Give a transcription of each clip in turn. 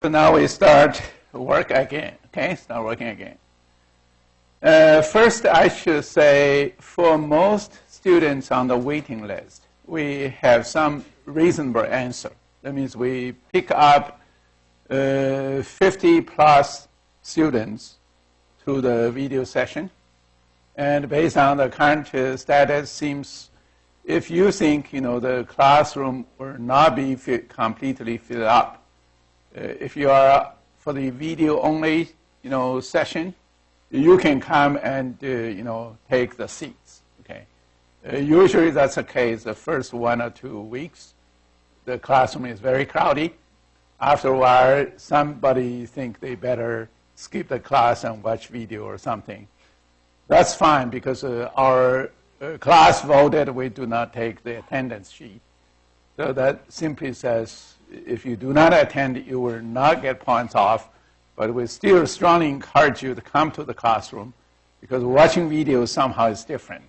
So now we start work again, okay? Start working again. First, I should say, for most students on the waiting list, we have some reasonable answer. That means we pick up 50 plus students to the video session. And based on the current status, seems if you think the classroom will not be completely filled up, if you are for the video only session, you can come and take the seats. Okay, usually that's the case. The first 1 or 2 weeks, the classroom is very crowded. After a while, somebody think they better skip the class and watch video or something. That's fine because our class voted we do not take the attendance sheet. So that simply says if you do not attend, you will not get points off, but we still strongly encourage you to come to the classroom because watching video somehow is different.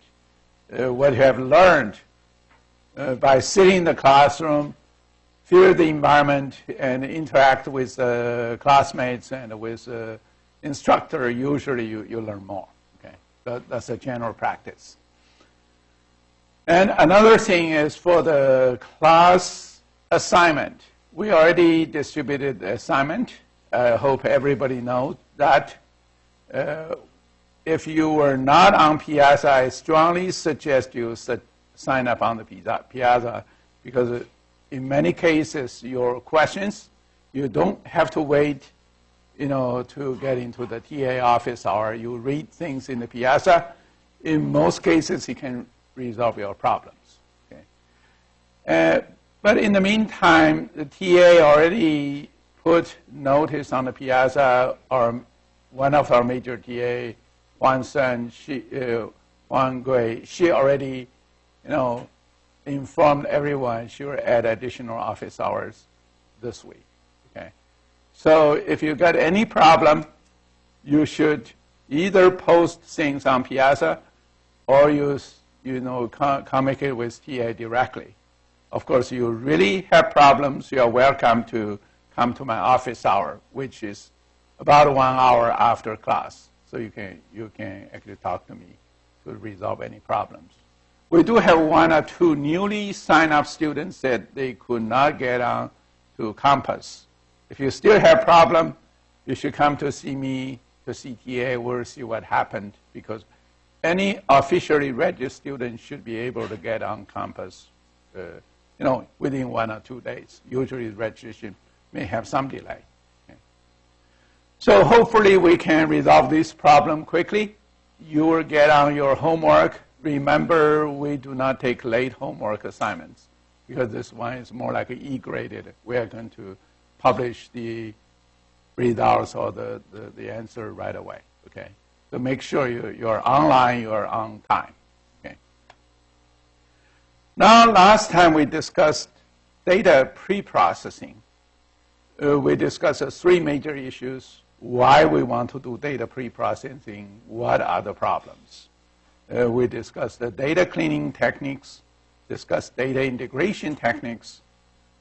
What you have learned by sitting in the classroom, feel the environment, and interact with classmates and with instructor, usually you learn more. Okay, that's a general practice. And another thing is for the class assignment. We already distributed the assignment. I hope everybody knows that. If you were not on Piazza, I strongly suggest you sign up on the Piazza because in many cases, your questions, you don't have to wait to get into the TA office hour. You read things in the Piazza. In most cases, you can resolve your problems. Okay? But in the meantime, the TA already put notice on the Piazza, or one of our major TA, Huang Gui, she already, informed everyone she will add additional office hours this week. Okay, so if you got any problem, you should either post things on Piazza, or communicate with TA directly. Of course, you really have problems, you are welcome to come to my office hour, which is about 1 hour after class. So you can actually talk to me to resolve any problems. We do have 1 or 2 newly signed up students that they could not get on to campus. If you still have problem, you should come to see me, to CTA. We'll see what happened, because any officially registered student should be able to get on campus within 1 or 2 days. Usually registration may have some delay. Okay. So hopefully we can resolve this problem quickly. You will get on your homework. Remember, we do not take late homework assignments because this one is more like E-graded. We are going to publish the results or the answer right away. Okay. So make sure you're online, you're on time. Okay. Now, last time we discussed data pre-processing. We discussed 3 major issues: why we want to do data pre-processing, what are the problems. We discussed the data cleaning techniques, discussed data integration techniques.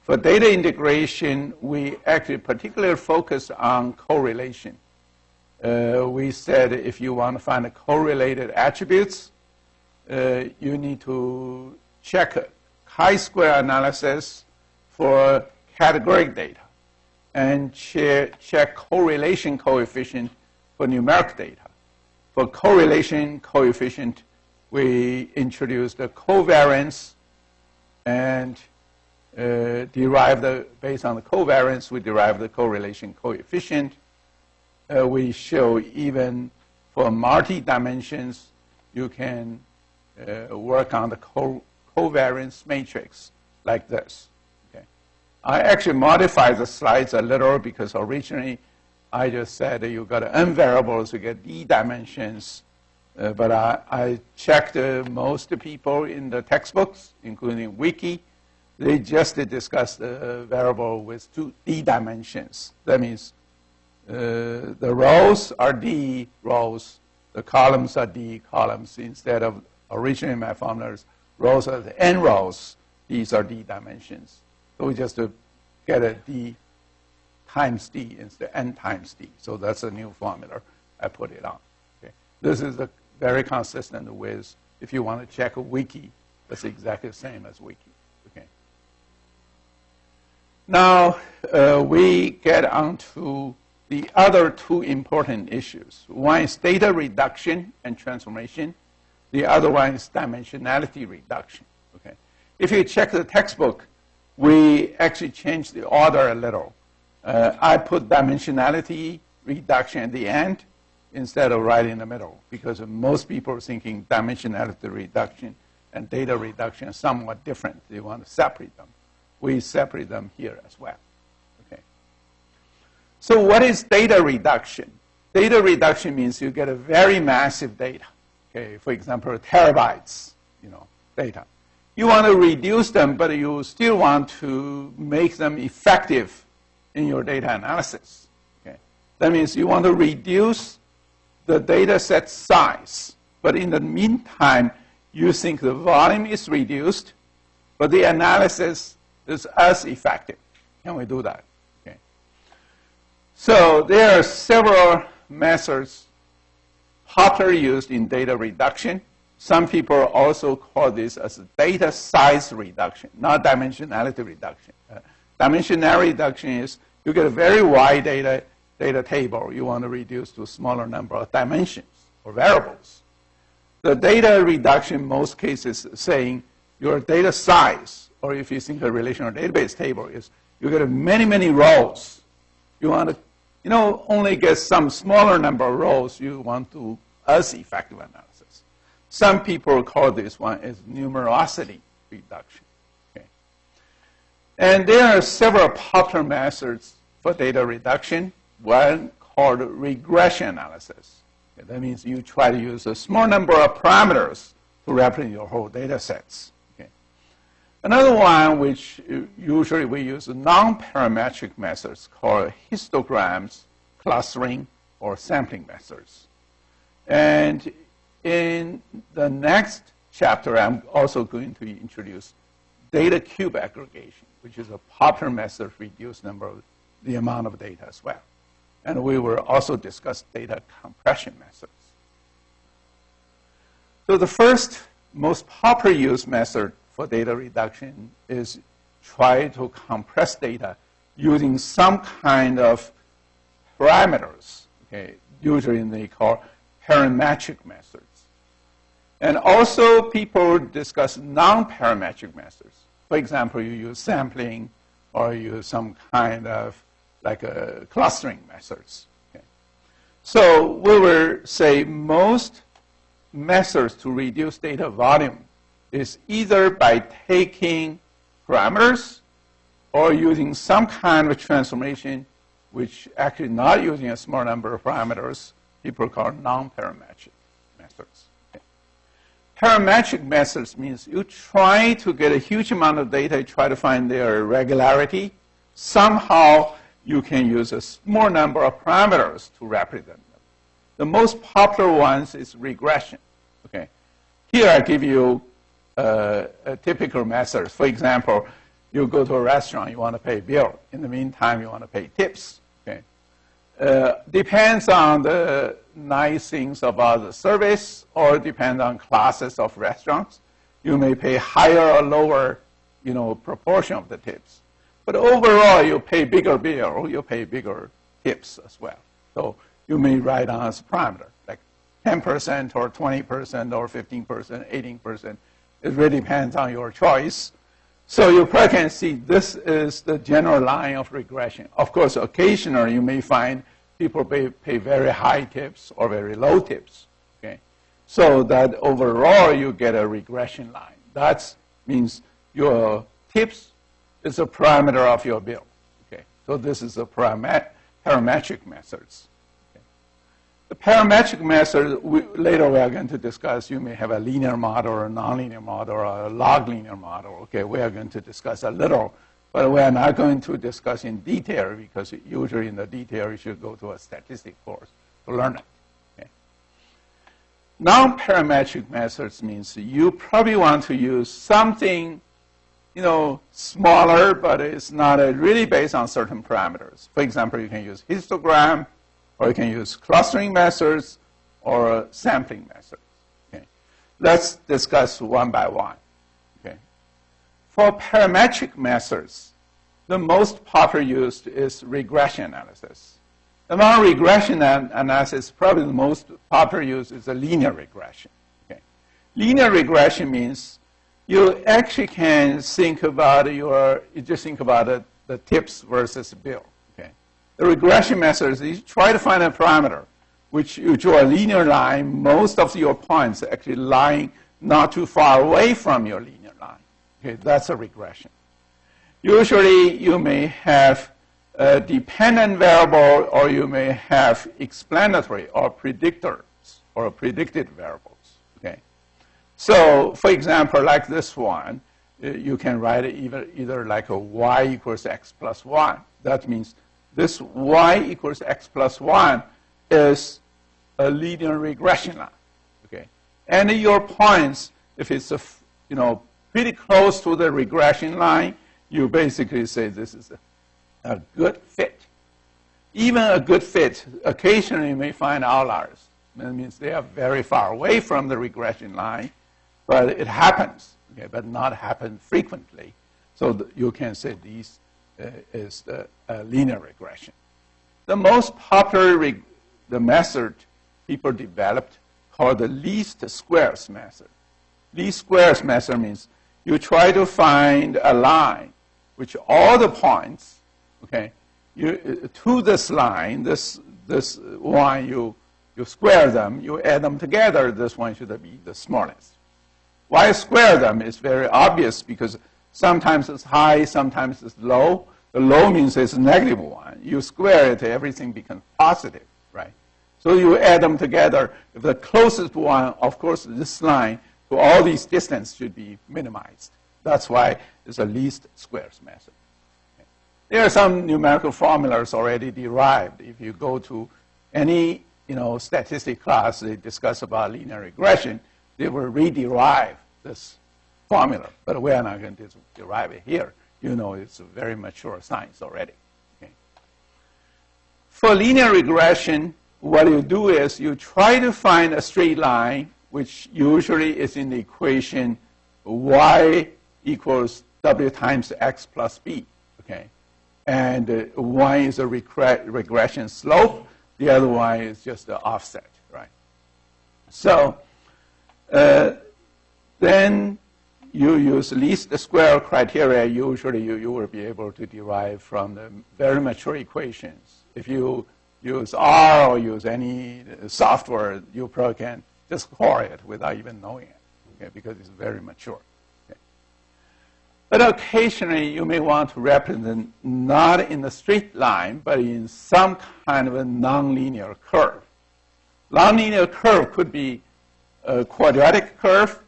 For data integration, we actually particularly focus on correlation. We said if you want to find correlated attributes, you need to check chi-square analysis for categoric data and check correlation coefficient for numeric data. For correlation coefficient, we introduced the covariance and based on the covariance, we derive the correlation coefficient. We show even for multi-dimensions, you can work on the covariance matrix like this. Okay. I actually modified the slides a little because originally I just said that you got n variables, you get d dimensions. But I checked most people in the textbooks, including Wiki. They just discussed the variable with 2d dimensions. That means the rows are d rows, the columns are d columns. Instead of originally my formulas, rows are the n rows. These are d dimensions. So we just get a d times d instead n times d. So that's a new formula. I put it on. Okay. This is very consistent with, if you want to check a wiki, that's exactly the same as wiki. Okay. Now we get on to the other two important issues. One is data reduction and transformation. The other one is dimensionality reduction. Okay. If you check the textbook, we actually changed the order a little. I put dimensionality reduction at the end instead of right in the middle, because most people are thinking dimensionality reduction and data reduction are somewhat different. They want to separate them. We separate them here as well. Okay. So what is data reduction? Data reduction means you get a very massive data. Okay, for example, terabytes, data. You want to reduce them, but you still want to make them effective in your data analysis. Okay, that means you want to reduce the data set size, but in the meantime, you think the volume is reduced, but the analysis is as effective. Can we do that? Okay. So there are several methods popularly used in data reduction. Some people also call this as data size reduction, not dimensionality reduction. Dimensionality reduction is you get a very wide data table. You want to reduce to a smaller number of dimensions or variables. The data reduction in most cases is saying your data size, or if you think a relational database table is, you get many, many rows. You want to only get some smaller number of rows. You want to as effective analysis. Some people call this one as numerosity reduction. Okay. And there are several popular methods for data reduction. One called regression analysis. Okay, that means you try to use a small number of parameters to represent your whole data sets. Okay. Another one, which usually we use non-parametric methods, called histograms, clustering, or sampling methods. And in the next chapter, I'm also going to introduce data cube aggregation, which is a popular method to reduce the amount of data as well. And we will also discuss data compression methods. So the first most popular used method for data reduction is try to compress data using some kind of parameters. Okay, usually they call parametric methods. And also people discuss non-parametric methods. For example, you use sampling or you use some kind of like clustering methods. Okay. So we will say most methods to reduce data volume is either by taking parameters or using some kind of transformation, which actually not using a small number of parameters, people call non-parametric methods. Okay. Parametric methods means you try to get a huge amount of data, try to find their regularity. Somehow you can use a small number of parameters to represent them. The most popular ones is regression. Okay. Here I give you a typical method. For example, you go to a restaurant, you want to pay a bill. In the meantime, you want to pay tips. Okay. Depends on the nice things about the service, or depends on classes of restaurants. You may pay higher or lower, proportion of the tips. But overall, you pay bigger bill, or you pay bigger tips as well. So you may write on as a parameter, like 10% or 20% or 15%, 18%. It really depends on your choice. So you probably can see this is the general line of regression. Of course, occasionally you may find people pay very high tips or very low tips. Okay? So that overall you get a regression line. That means your tips is a parameter of your bill. Okay? So this is a parametric methods. Okay? The parametric method, later we are going to discuss, you may have a linear model or a nonlinear model or a log linear model. Okay, we are going to discuss a little, but we are not going to discuss in detail because usually in the detail you should go to a statistics course to learn it. Okay? Non-parametric methods means you probably want to use something smaller, but it's not really based on certain parameters. For example, you can use histogram, or you can use clustering methods, or sampling methods. Okay. Let's discuss one by one. Okay. For parametric methods, the most popular used is regression analysis. Among regression analysis, probably the most popular use is a linear regression. Okay. Linear regression means you actually can think about you just think about the tips versus bill. Okay. The regression method is you try to find a parameter, which you draw a linear line. Most of your points actually lying not too far away from your linear line. Okay, that's a regression. Usually, you may have a dependent variable, or you may have explanatory or predictors or predicted variables. Okay. So, for example, like this one, you can write it either like a y equals x plus 1. That means this y equals x plus 1 is a linear regression line. Okay. And your points, if it's pretty close to the regression line, you basically say this is a good fit. Even a good fit, occasionally you may find outliers. That means they are very far away from the regression line, but it happens, okay, but not happen frequently. So you can say this is the linear regression. The most popular the method people developed called the least squares method. Least squares method means you try to find a line which all the points, okay, to this line, this one, you square them, you add them together, this one should be the smallest. Why square them is very obvious, because sometimes it's high, sometimes it's low. The low means it's a negative one. You square it, everything becomes positive, right? So you add them together. If the closest one, of course, this line to all these distance should be minimized. That's why it's a least squares method. Okay. There are some numerical formulas already derived. If you go to any statistic class, they discuss about linear regression, they will re-derive this formula. But we are not going to derive it here. It's a very mature science already. Okay. For linear regression, what you do is you try to find a straight line, which usually is in the equation y equals w times x plus b. Okay. And one is a regression slope. The other one is just the offset, right? So then you use least square criteria. Usually you will be able to derive from the very mature equations. If you use R or use any software, you probably can just call it without even knowing it, okay, because it's very mature. Okay. But occasionally you may want to represent not in a straight line, but in some kind of a nonlinear curve. Nonlinear curve could be a quadratic curve,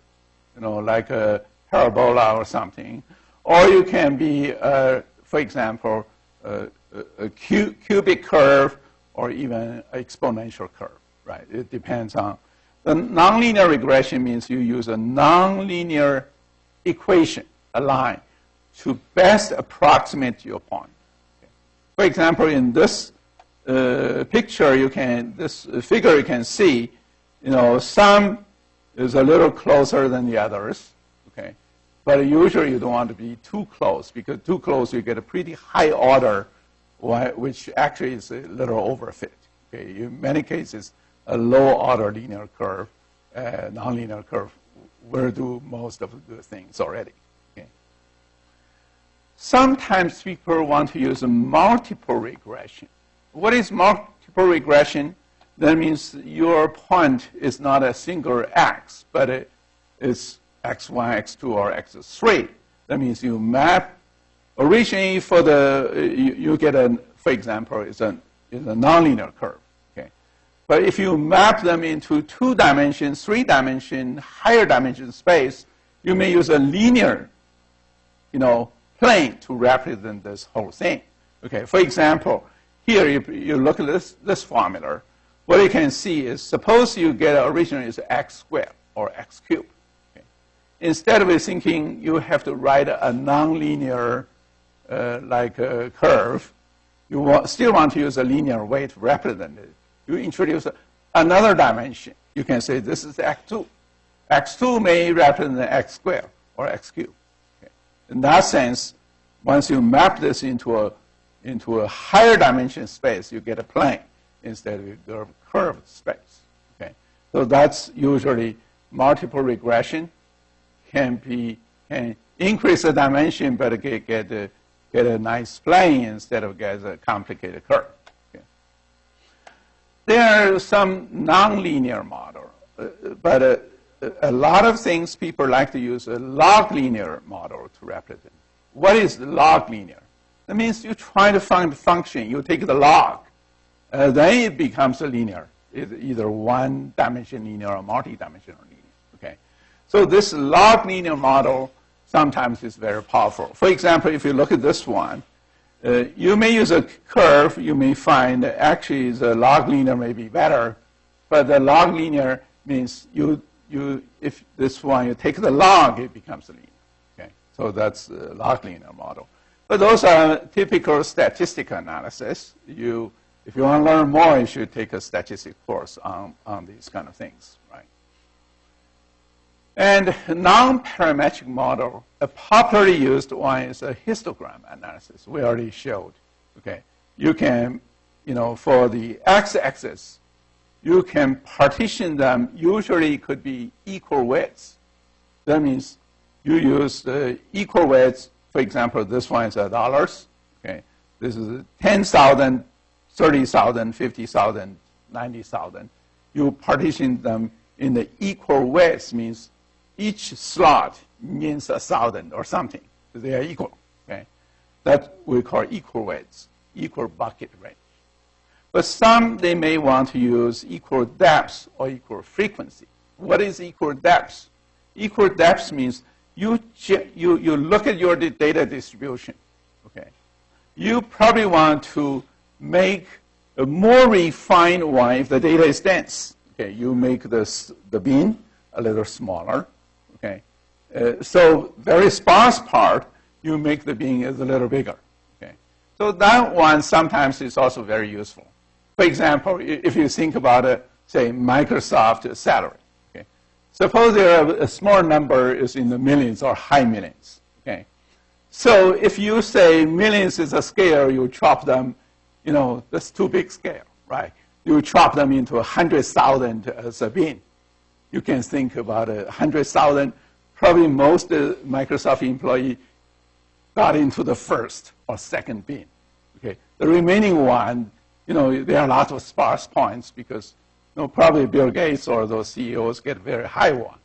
like a parabola or something, or you can be, for example, a cubic curve or even an exponential curve, right? It depends on. The nonlinear regression means you use a nonlinear equation, a line, to best approximate your point. Okay. For example, in this picture, this figure you can see, some is a little closer than the others, okay? But usually you don't want to be too close, because too close you get a pretty high order, which actually is a little overfit. Okay? In many cases, a low order linear curve, nonlinear curve, will do most of the things already. Okay? Sometimes people want to use a multiple regression. What is multiple regression? That means your point is not a single x, but it is x1, x2, or x3. That means you map. Originally, for you get for example, it's a nonlinear curve. Okay, but if you map them into 2 dimensions, 3 dimension, higher dimension space, you may use a linear, plane to represent this whole thing. Okay, for example, here you look at this formula. What you can see is, suppose you get originally is x squared or x cubed. Okay. instead of thinking you have to write a nonlinear like a curve, you still want to use a linear way to represent it. You introduce another dimension. You can say this is x2. x2 may represent x squared or x cubed. Okay. In that sense, once you map this into a higher dimension space, you get a plane instead of a curved space. Okay. So that's usually multiple regression can increase the dimension, but get a nice plane instead of get a complicated curve. Okay. There are some nonlinear model, but a lot of things people like to use a log linear model to represent. What is log linear? That means you try to find a function. You take the log. Then it becomes a linear. It's either one-dimensional linear or multi-dimensional linear. Okay? So this log linear model sometimes is very powerful. For example, if you look at this one, you may use a curve. You may find that actually the log linear may be better. But the log linear means if this one, you take the log, it becomes a linear. Okay? So that's the log linear model. But those are typical statistical analysis. If you want to learn more, you should take a statistics course on these kind of things, right? And non-parametric model, a popularly used one is a histogram analysis. We already showed. Okay, you can, for the x-axis, you can partition them. Usually, it could be equal widths. That means you use the equal widths. For example, this one is $. Okay, this is 10,000. 30,000, 50,000, 90,000. You partition them in the equal widths, means each slot means 1,000 or something. They are equal. Okay? That we call equal widths, equal bucket range. But some, they may want to use equal depth or equal frequency. What is equal depth? Equal depth means you look at your data distribution. Okay? You probably want to make a more refined one if the data is dense. Okay, you make the bin a little smaller. Okay, so very sparse part, you make the bin a little bigger. Okay, so that one sometimes is also very useful. For example, if you think about say Microsoft salary. Okay, suppose there are a small number is in the millions or high millions. Okay, so if you say millions is a scale, you chop them. That's too big scale, right? You chop them into 100,000 as a bin. You can think about 100,000. Probably most Microsoft employee got into the first or second bin. Okay, the remaining one, there are lots of sparse points because probably Bill Gates or those CEOs get very high one.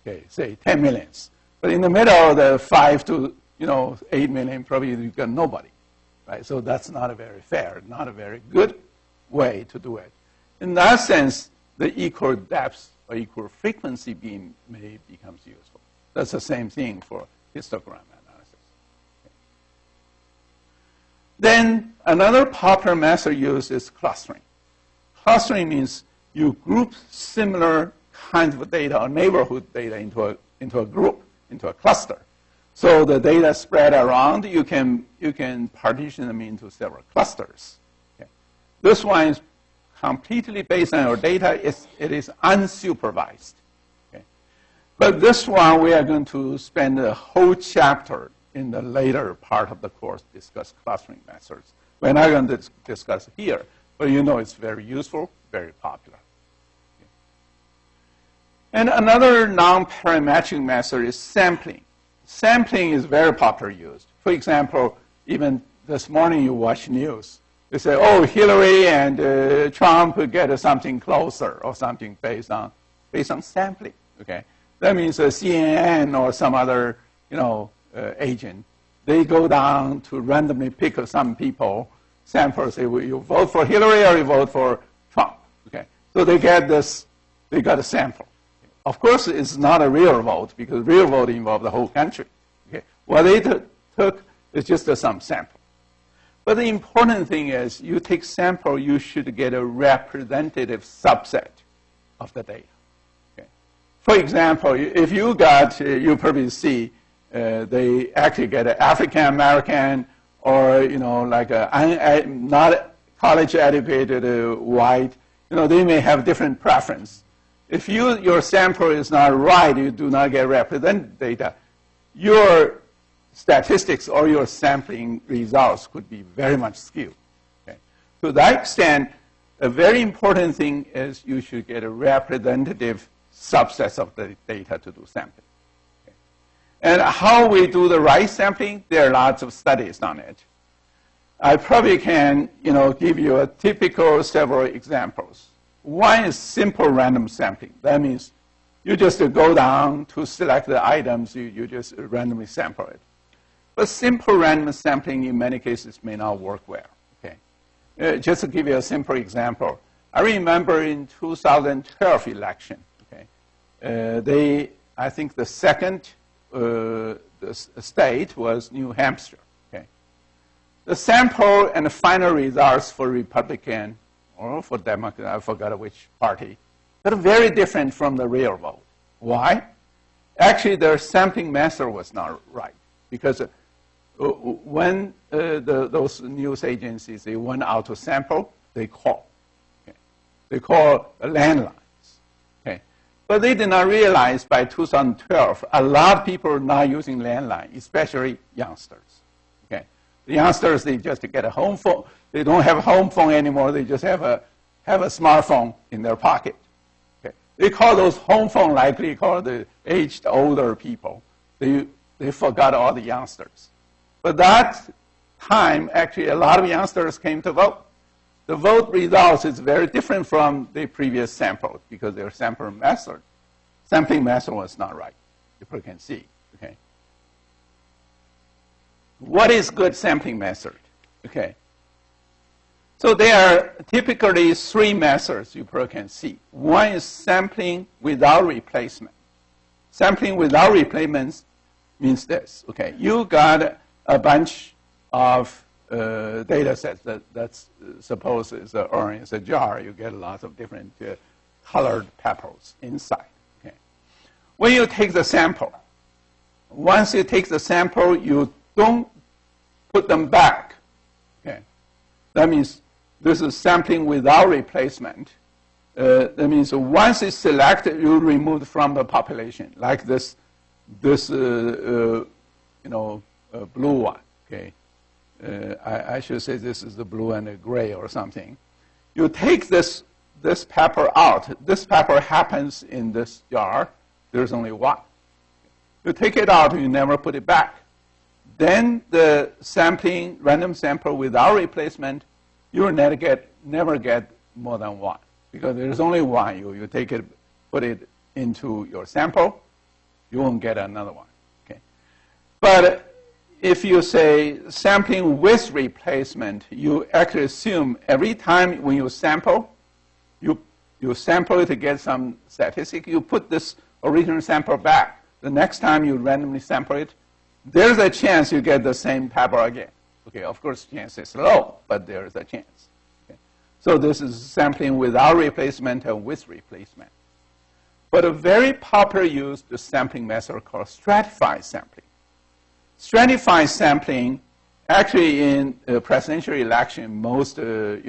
Okay, say 10 millions. But in the middle of the 5 to 8 million, probably you got nobody. Right? So that's not very fair, not a very good way to do it. In that sense, the equal depth or equal frequency beam may become useful. That's the same thing for histogram analysis. Okay. Then another popular method used is clustering. Clustering means you group similar kinds of data or neighborhood data into a group, into a cluster. So the data spread around, you can partition them into several clusters. Okay. This one is completely based on your data. It is unsupervised. Okay. But this one, we are going to spend a whole chapter in the later part of the course discuss clustering methods. We're not going to discuss it here, but it's very useful, very popular. Okay. And another non-parametric method is sampling. Sampling is very popularly used. For example, even this morning you watch news. They say, oh, Hillary and Trump get something closer or something based on sampling. Okay, that means CNN or some other agent, they go down to randomly pick some people, sample, say, well, you vote for Hillary or you vote for Trump. Okay, so they got a sample. Of course, it's not a real vote because real vote involves the whole country. Okay? What they took is just some sample. But the important thing is you take sample, you should get a representative subset of the data. Okay? For example, if you got, you probably see, they actually get an African American or, like a not college educated white, they may have different preference. If your sample is not right, you do not get representative data, your statistics or your sampling results could be very much skewed. Okay? To that extent, a very important thing is you should get a representative subset of the data to do sampling. Okay? And how we do the right sampling, there are lots of studies on it. I probably can, give you a typical several examples. One is simple random sampling. That means you just go down to select the items, you just randomly sample it. But simple random sampling in many cases may not work well. Okay? Just to give you a simple example, I remember in 2012 election, okay, I think the second the state was New Hampshire. Okay? The sample and the final results for Republican or for Democrat, I forgot which party, but very different from the real vote. Why? Actually, their sampling method was not right, because when those news agencies, they went out to sample, they call. Okay? They call landlines. Okay? But they did not realize by 2012, a lot of people are not using landline, especially youngsters. Okay? The youngsters, they just get a home phone. They don't have a home phone anymore. They just have a smartphone in their pocket. Okay? They call those home phone likely called the aged older people. They forgot all the youngsters. But that time, actually, a lot of youngsters came to vote. The vote results is very different from the previous sample because their sampling method was not right. People can see. Okay. What is good sampling method? Okay. So there are typically three methods you can see. One is sampling without replacement. Sampling without replacement means this. Okay, you got a bunch of data sets that's suppose is a, or is a jar. You get lots of different colored pebbles inside. Okay. When you take the sample, once you take the sample, you don't put them back. Okay. That means this is sampling without replacement. That means once it's selected, you remove from the population, like this blue one. Okay, I should say this is the blue and the gray or something. You take this pepper out. This pepper happens in this jar. There's only one. You take it out. You never put it back. Then the sampling, random sample without replacement, you will never get more than one because there's only one. You take it, put it into your sample, you won't get another one. Okay, but if you say sampling with replacement, you actually assume every time when you sample, you sample it to get some statistic. You put this original sample back. The next time you randomly sample it, there's a chance you get the same pepper again. Okay, of course, chance is low, but there is a chance. Okay. So this is sampling without replacement and with replacement. But a very popular used sampling method called stratified sampling. Stratified sampling, actually in presidential election, most the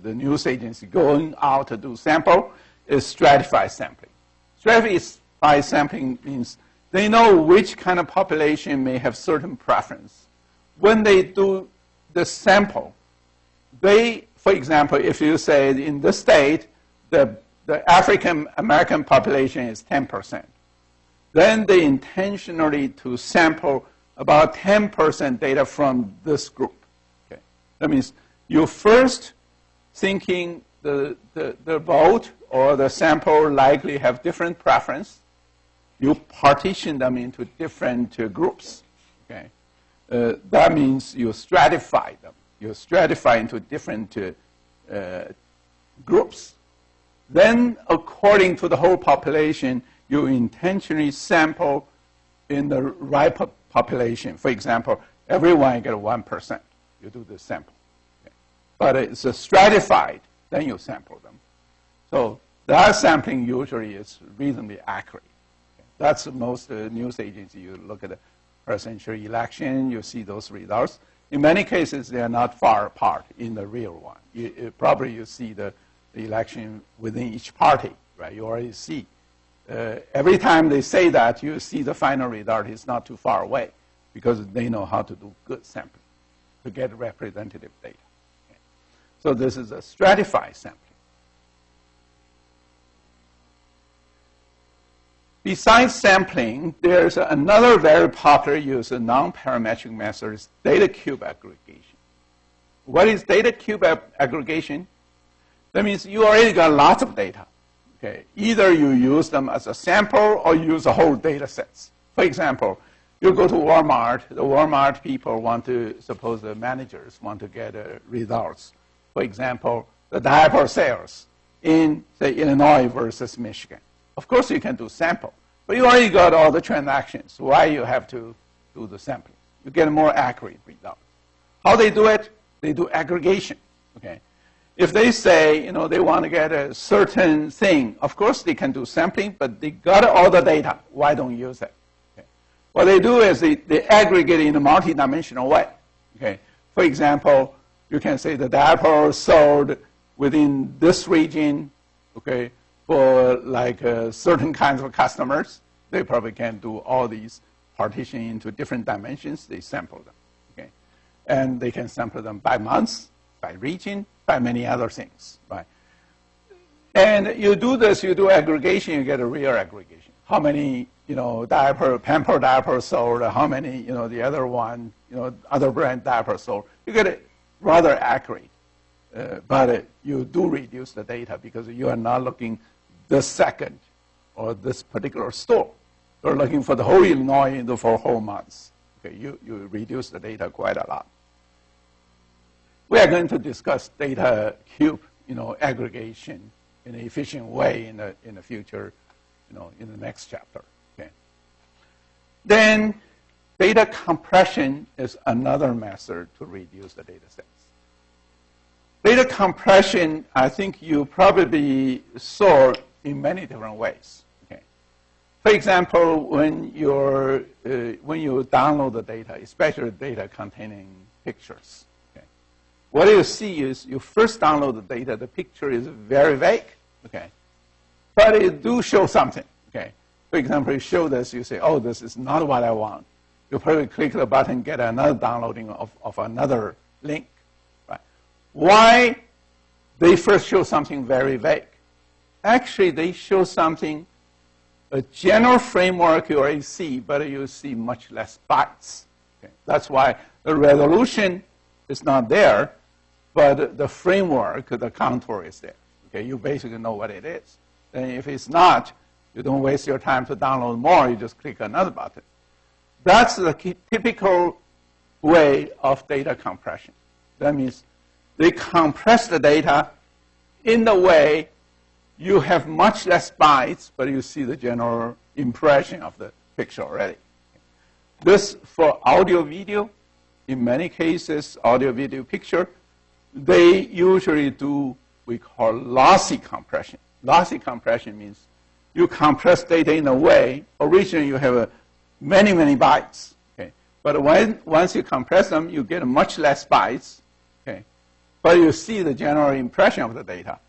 news agency going out to do sample is stratified sampling. Stratified sampling means they know which kind of population may have certain preference. When they do the sample, for example, if you say in the state, the African American population is 10%, then they intentionally to sample about 10% data from this group. Okay. That means you first thinking the vote or the sample likely have different preference. You partition them into different groups. Okay. That means you stratify them. You stratify into different groups. Then, according to the whole population, you intentionally sample in the right population. For example, everyone get 1%. You do the sample. Okay. But it's stratified, then you sample them. So That sampling usually is reasonably accurate. That's the most news agency. You look at the presidential election, you see those results. In many cases, they are not far apart in the real one. Probably you see the election within each party, right? You already see. Every time they say that, you see the final result is not too far away because they know how to do good sampling to get representative data. Okay. So this is a stratified sampling. Besides sampling, there's another very popular use of non-parametric method is data cube aggregation. What is data cube aggregation? That means you already got lots of data. Okay. Either you use them as a sample or you use a whole data sets. For example, you go to Walmart, the Walmart people want to, suppose the managers want to get results. For example, the diaper sales in, say, Illinois versus Michigan. Of course, you can do sample, but you already got all the transactions. Why you have to do the sampling? You get a more accurate result. How they do it? They do aggregation. Okay. If they say, they want to get a certain thing, of course they can do sampling, but they got all the data. Why don't you use it? Okay. What they do is they aggregate in a multi-dimensional way. Okay. For example, you can say the diaper sold within this region. Okay. For like certain kinds of customers, they probably can do all these partitioning into different dimensions. They sample them, okay? And they can sample them by months, by region, by many other things, right? And you do this, you do aggregation, you get a real aggregation. How many, Pamper diapers sold, how many, the other one, other brand diapers sold. You get it rather accurate. But you do reduce the data because you are not looking this second or this particular store. You're looking for the whole Illinois for whole months. Okay, you reduce the data quite a lot. We are going to discuss data cube, aggregation in an efficient way in the future, in the next chapter. Okay. Then data compression is another method to reduce the data sets. Data compression, I think you probably saw in many different ways. Okay. For example, when you download the data, especially data containing pictures, okay, what you see is you first download the data, the picture is very vague, okay, but it do show something. Okay. For example, you show this, you say, oh, this is not what I want. You probably click the button, get another downloading of another link. Why they first show something very vague? Actually, they show something, a general framework you already see, but you see much less bytes. Okay. That's why the resolution is not there, but the framework, the contour is there. Okay. You basically know what it is. And if it's not, you don't waste your time to download more, you just click another button. That's the typical way of data compression. That means they compress the data in the way you have much less bytes, but you see the general impression of the picture already. This for audio video, in many cases, audio video picture, they usually do we call lossy compression. Lossy compression means you compress data in a way, originally you have many, many bytes. Okay? But once you compress them, you get much less bytes. Okay? But you see the general impression of the data.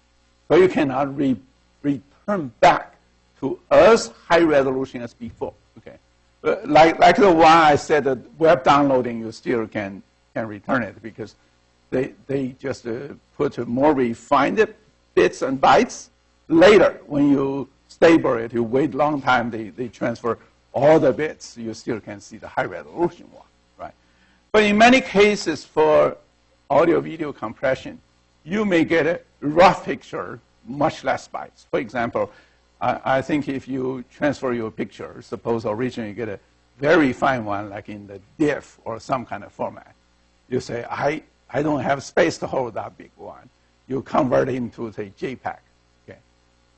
But you cannot return back to as high resolution as before. Okay? But like the one I said, that web downloading, you still can return it because they just put more refined bits and bytes. Later, when you stable it, you wait a long time, they transfer all the bits. You still can see the high resolution one, right? But in many cases for audio-video compression, you may get a rough picture, much less bytes. For example, I think if you transfer your picture, suppose originally you get a very fine one, like in the diff or some kind of format. You say, I don't have space to hold that big one. You convert it into, say, JPEG. Okay.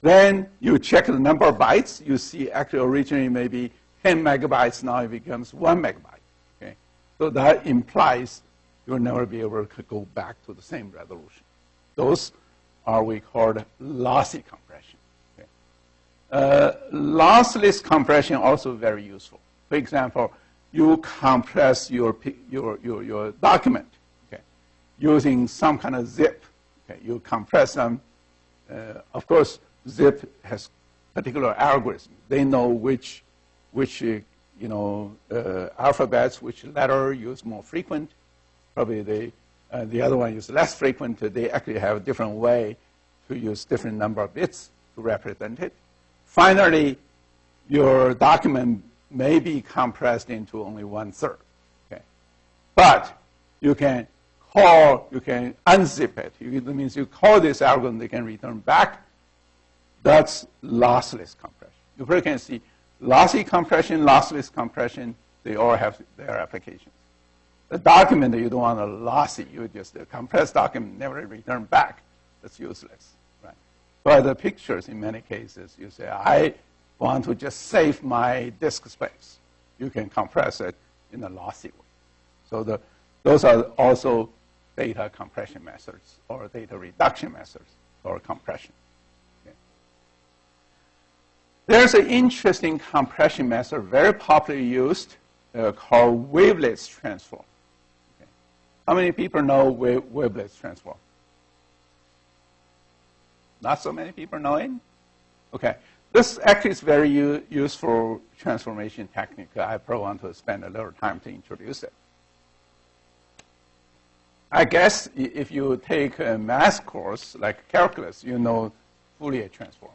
Then you check the number of bytes. You see actually originally maybe 10 megabytes. Now it becomes 1 megabyte. Okay. So that implies you'll never be able to go back to the same resolution. Those are we call lossy compression. Lossless compression also very useful. For example, you compress your document, okay, using some kind of zip. Okay, you compress them. Of course, zip has particular algorithm. They know which alphabets, which letter use more frequent. Probably the other one is less frequent. They actually have a different way to use different number of bits to represent it. Finally, your document may be compressed into only 1/3. Okay, but you can unzip it. That means you call this algorithm, they can return back. That's lossless compression. You probably can see lossy compression, lossless compression, they all have their applications. The document that you don't want a lossy, you just a compressed document never return back. That's useless, right? But the pictures, in many cases, you say, I want to just save my disk space. You can compress it in a lossy way. So those are also data compression methods or data reduction methods for compression. Okay. There's an interesting compression method, very popularly used, called wavelets transform. Okay. How many people know wavelets transform? Not so many people know it? Okay. This actually is very useful transformation technique. I probably want to spend a little time to introduce it. I guess if you take a math course like calculus, you know Fourier transform.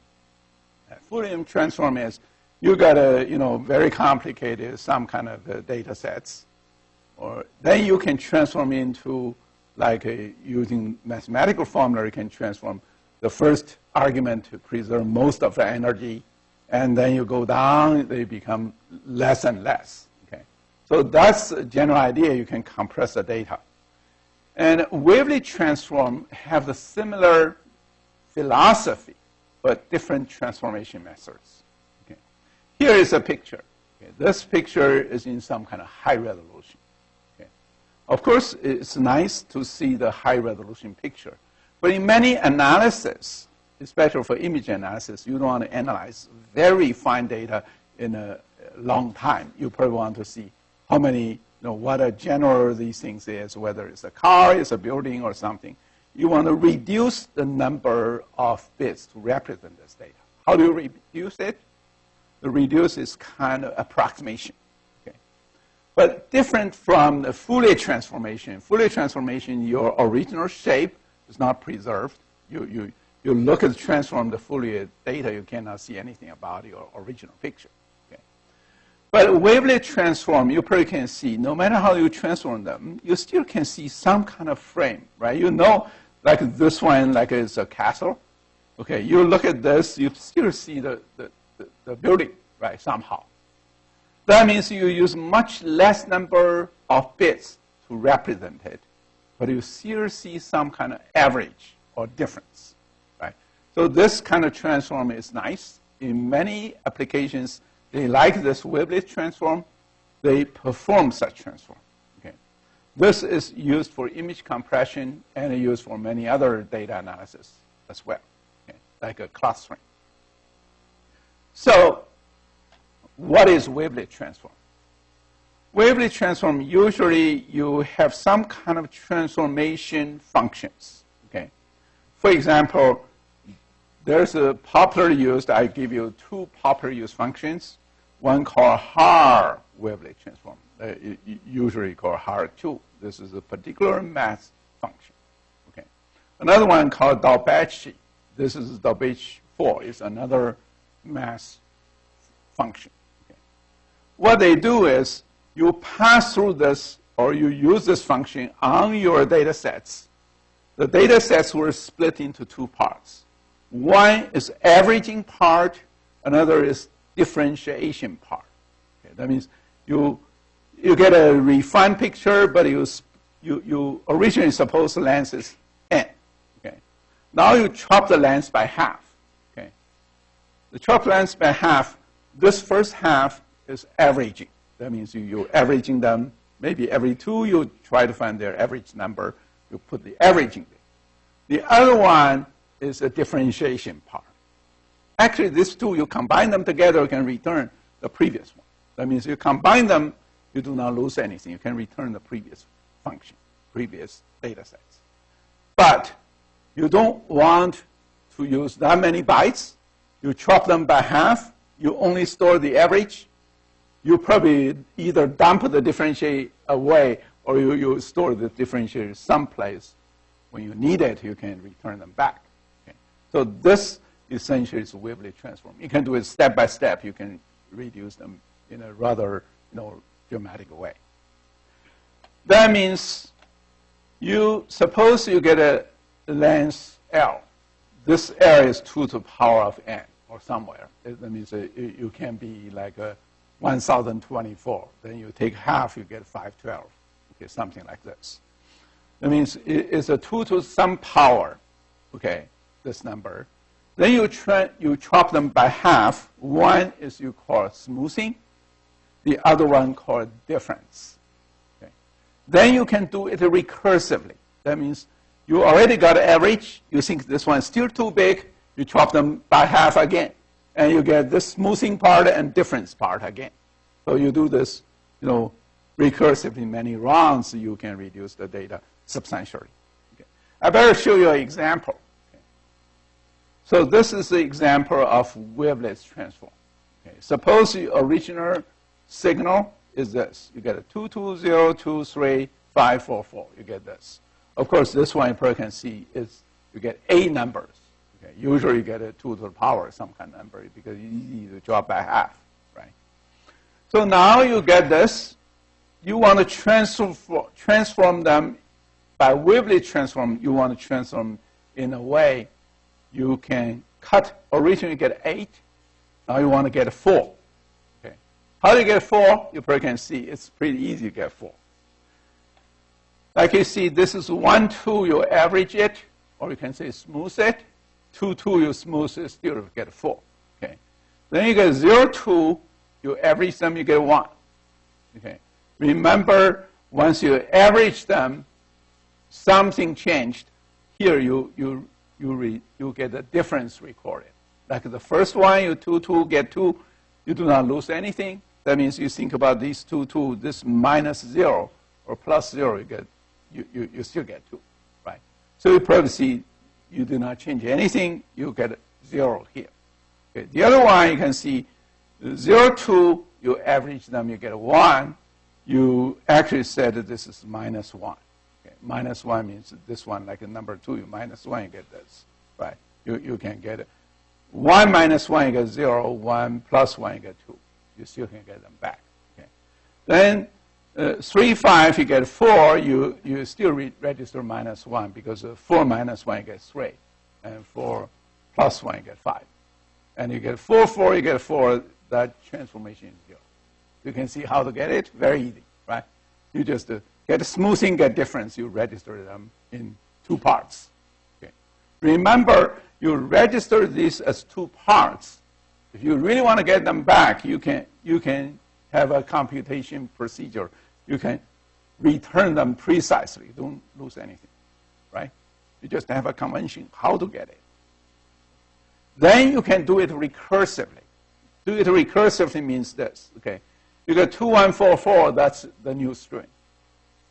Fourier transform is you got a very complicated some kind of data sets, or then you can transform into like using mathematical formula. You can transform the first argument to preserve most of the energy, and then you go down, they become less and less. Okay, so that's a general idea. You can compress the data. And wavelet transform have the similar philosophy, but different transformation methods. Okay. Here is a picture. Okay. This picture is in some kind of high resolution. Okay. Of course, it's nice to see the high resolution picture. But in many analysis, especially for image analysis, you don't want to analyze very fine data in a long time. You probably want to see how many what a general these things is, whether it's a car, it's a building, or something. You want to reduce the number of bits to represent this data. How do you reduce it? The reduce is kind of approximation. Okay. But different from the Fourier transformation. Fourier transformation, your original shape is not preserved. You look at the transform the Fourier data, you cannot see anything about your original picture. But wavelet transform, you probably can see, no matter how you transform them, you still can see some kind of frame, right? Like this one, like it's a castle. Okay, you look at this, you still see the building, right, somehow. That means you use much less number of bits to represent it, but you still see some kind of average or difference, right? So this kind of transform is nice. In many applications, they like this wavelet transform. They perform such transform. Okay. This is used for image compression and used for many other data analysis as well, okay, like a clustering. So what is wavelet transform? Wavelet transform, usually you have some kind of transformation functions. Okay. For example, there's a popular used, I give you two popular use functions. One called Haar wavelet transform, usually called Haar2. This is a particular math function. Okay. Another one called Dalbecchi. This is Dalbecchi4. It's another math function. Okay. What they do is you pass through this, or you use this function on your data sets. The data sets were split into two parts. One is averaging part, another is differentiation part. Okay, that means you get a refined picture, but you originally suppose the length is n. Okay. Now you chop the length by half. Okay. The chop length by half, this first half is averaging. That means you're averaging them. Maybe every two you try to find their average number. You put the averaging there. The other one is a differentiation part. Actually, these two, you combine them together, you can return the previous one. That means you combine them, you do not lose anything. You can return the previous function, previous data sets. But you don't want to use that many bytes. You chop them by half. You only store the average. You probably either dump the differentiator away or you store the differentiator someplace. When you need it, you can return them back. Okay. So this essentially is a Wavelet transform. You can do it step by step. You can reduce them in a rather dramatic way. That means suppose you get a length L. This L is 2 to the power of n or somewhere. That means you can be like 1024. Then you take half, you get 512. Okay, something like this. That means it's a 2 to some power, okay, this number. Then you chop them by half. One is you call smoothing. The other one called difference. Okay. Then you can do it recursively. That means you already got an average. You think this one is still too big. You chop them by half again. And you get this smoothing part and difference part again. So you do this, recursively many rounds, you can reduce the data substantially. Okay. I better show you an example. Okay. So this is the example of wavelet transform. Okay. Suppose the original signal is this. You get a 22023544. You get this. Of course, this one you probably can see is you get 8 numbers. Okay. Usually you get a 2 to the power some kind of number because you need to drop by half, right? So now you get this. You want to transform them by wavelet transform. You want to transform in a way you can cut. Originally you get 8. Now you want to get 4. Okay. How do you get 4? You probably can see it's pretty easy to get 4. Like you see, this is 1, 2, you average it, or you can say smooth it. 2, 2, you smooth it, still get 4. Okay. Then you get 0, 2, you average them, you get 1. Okay. Remember, once you average them, something changed. Here you get the difference recorded. Like the first one, you 2, 2, get 2, you do not lose anything. That means you think about these 2, 2, this minus 0 or plus 0, you still get 2, right? So you probably see you do not change anything, you get 0 here. Okay. The other one, you can see 0, 2, you average them, you get 1. You actually said that this is minus 1. Okay. Minus 1 means this one, like a number 2, you minus 1, you get this, right? You can get it. 1 minus 1, you get 0. 1 plus 1, you get 2. You still can get them back. Okay. Then 3, 5, you get 4. You still register minus 1 because 4 minus 1, you get 3. And 4 plus 1, you get 5. And you get 4, 4, you get 4. That transformation is 0. You can see how to get it. Very easy, right? You just get a smoothing, get difference. You register them in 2 parts. Okay. Remember, you register these as 2 parts. If you really want to get them back, you can have a computation procedure. You can return them precisely. Don't lose anything, right? You just have a convention how to get it. Then you can do it recursively. Do it recursively means this, okay? You get 2144, that's the new string.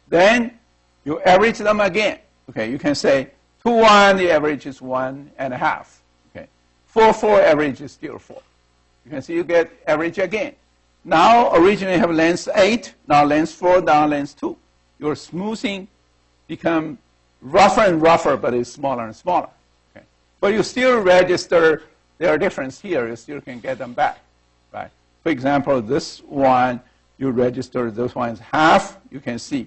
Then you average them again. Okay, you can say 21, the average is 1.5. Okay, 44 average is still 4. You can see you get average again. Now originally you have length 8, now length 4, now length 2. Your smoothing become rougher and rougher, but it's smaller and smaller. Okay, but you still register their difference here. You still can get them back, right? For example, this one, you register this one is half. You can see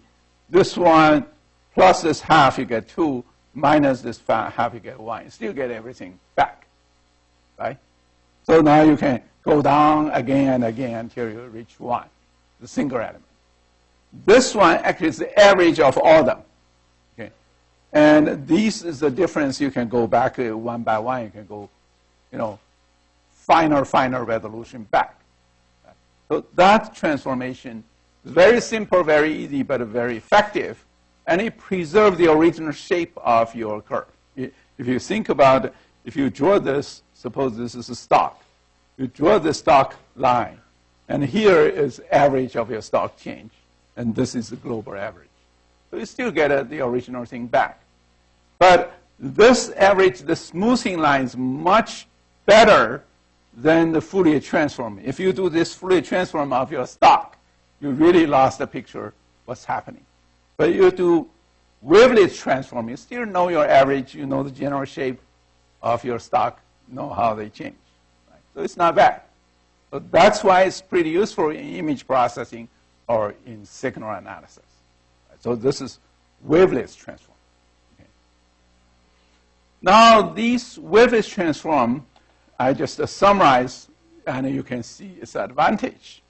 this one plus this half, you get 2, minus this half, you get 1. You still get everything back, right? So now you can go down again and again until you reach 1, the single element. This one actually is the average of all of them. Okay? And this is the difference. You can go back 1 by 1. You can go, finer resolution back. So that transformation is very simple, very easy, but very effective. And it preserves the original shape of your curve. If you think about, if you draw this Suppose this is a stock. You draw the stock line, and here is average of your stock change, and this is the global average. So you still get the original thing back. But this average, the smoothing line is much better than the Fourier transform. If you do this Fourier transform of your stock, you really lost the picture what's happening. But you do wavelet transform, you still know your average, you know the general shape of your stock, know how they change. Right? So it's not bad. So that's why it's pretty useful in image processing or in signal analysis. Right? So this is wavelet transform. Okay. Now these wavelet transform, I just summarize, and you can see its advantage.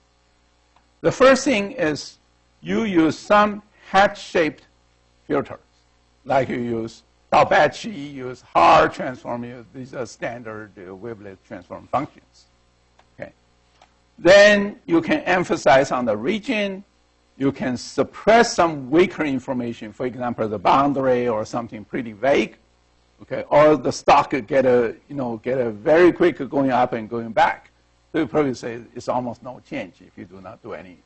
The first thing is you use some hat-shaped filters, like you use Dalbecchi, use Haar transform, these are standard wavelet transform functions. Okay. Then you can emphasize on the region. You can suppress some weaker information, for example, the boundary or something pretty vague. Okay, or the stock get a very quick going up and going back. So you probably say it's almost no change if you do not do any,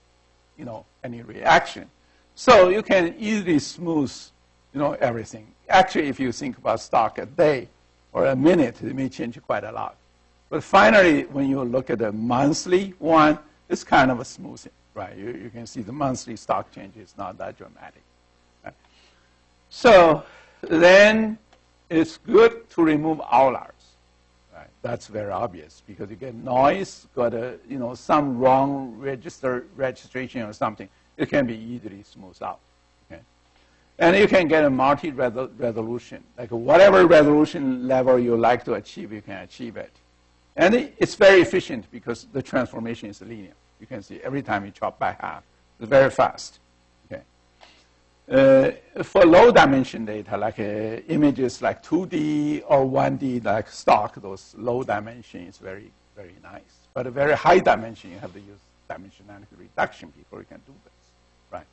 any reaction. So you can easily smooth, everything. Actually, if you think about stock a day or a minute, it may change quite a lot. But finally, when you look at the monthly one, it's kind of a smoothing, right? You can see the monthly stock change is not that dramatic. Right? So then it's good to remove outliers. Right? That's very obvious because you get noise, got some wrong registration or something. It can be easily smoothed out. Okay? And you can get a multi-resolution. Like whatever resolution level you like to achieve, you can achieve it. And it's very efficient because the transformation is linear. You can see every time you chop by half, it's very fast. Okay. For low dimension data, like images like 2D or 1D, like stock, those low dimension is very, very nice. But a very high dimension, you have to use dimensionality reduction before you can do this. Right?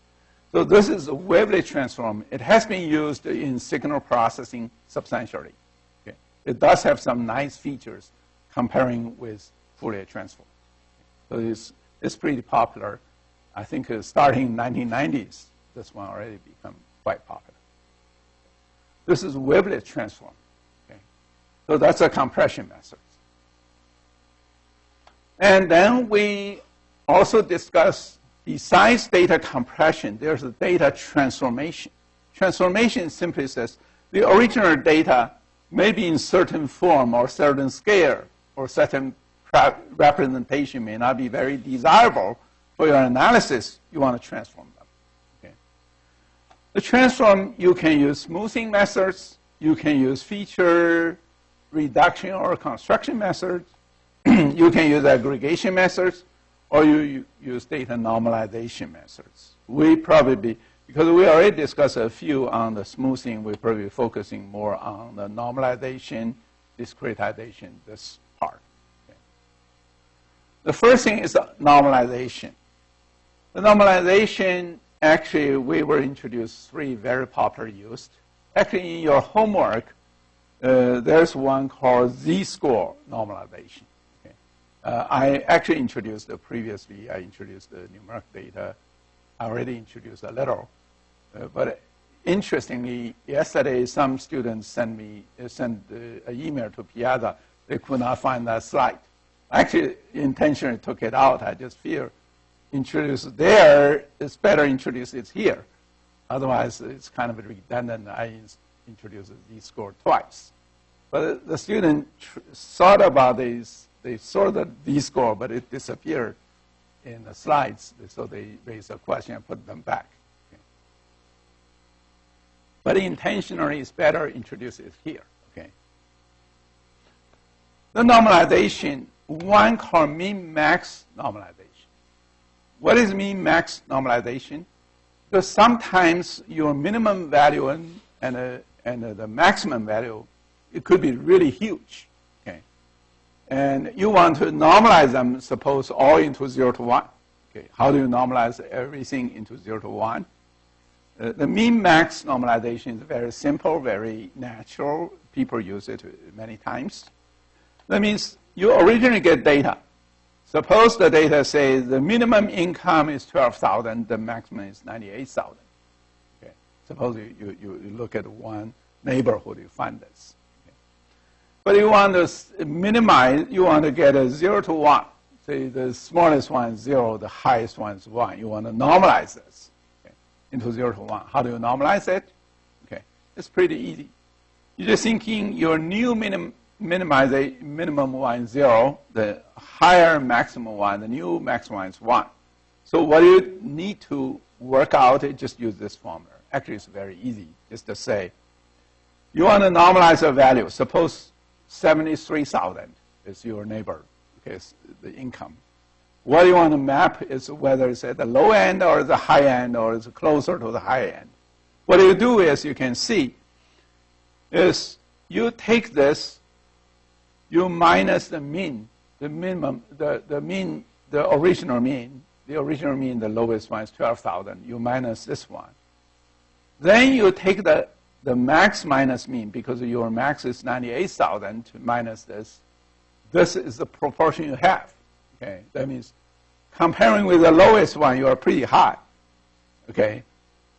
So this is a wavelet transform. It has been used in signal processing substantially. Okay. It does have some nice features comparing with Fourier transform. So it's pretty popular. I think starting in the 1990s, this one already become quite popular. This is wavelet transform. Okay. So that's a compression method. And then we also discuss, besides data compression, there's a data transformation. Transformation simply says the original data may be in certain form or certain scale or certain representation may not be very desirable for your analysis. You want to transform them. Okay. The transform, you can use smoothing methods. You can use feature reduction or construction methods. You can use aggregation methods, or you use data normalization methods. We probably, because we already discussed a few on the smoothing, we're probably focusing more on the normalization, discretization, this part. Okay. The first thing is normalization. The normalization, actually, we were introduced 3 very popular used. Actually, in your homework, there's one called Z-score normalization. I actually introduced previously, I introduced the numeric data. I already introduced a little. But interestingly, yesterday, some students sent an email to Piazza. They could not find that slide. I actually intentionally took it out. I just fear introduce it there, it's better introduce it here. Otherwise, it's kind of redundant. I introduced the Z-score twice. But the student thought about this. They saw the Z-score, but it disappeared in the slides. So they raised a question and put them back. Okay. But intentionally, it's better introduce it here. Okay. The normalization, one called min-max normalization. What is min-max normalization? Because sometimes your minimum value and the maximum value, it could be really huge. Okay. And you want to normalize them, suppose all into 0 to 1. Okay. How do you normalize everything into 0 to 1? The min-max normalization is very simple, very natural. People use it many times. That means you originally get data. Suppose the data says the minimum income is 12,000, the maximum is 98,000. Okay. Suppose you look at one neighborhood, you find this. Okay. But you want to minimize, you want to get a 0 to 1. Say the smallest one is 0, the highest one is 1. You want to normalize this into 0 to 1. How do you normalize it? Okay, it's pretty easy. You're just thinking your new minimum one is 0, the higher maximum one, the new maximum one is 1. So what you need to work out is just use this formula. Actually, it's very easy. Just to say, you want to normalize a value. Suppose 73,000 is your neighbor, okay, the income. What you want to map is whether it's at the low end or the high end or it's closer to the high end. What you do is, you can see, is you take this, you minus the mean, the minimum, the mean, the original mean. The original mean, the lowest one is 12,000. You minus this one. Then you take the max minus mean, because your max is 98,000, to minus this. This is the proportion you have. Okay, that means comparing with the lowest one, you are pretty high. Okay,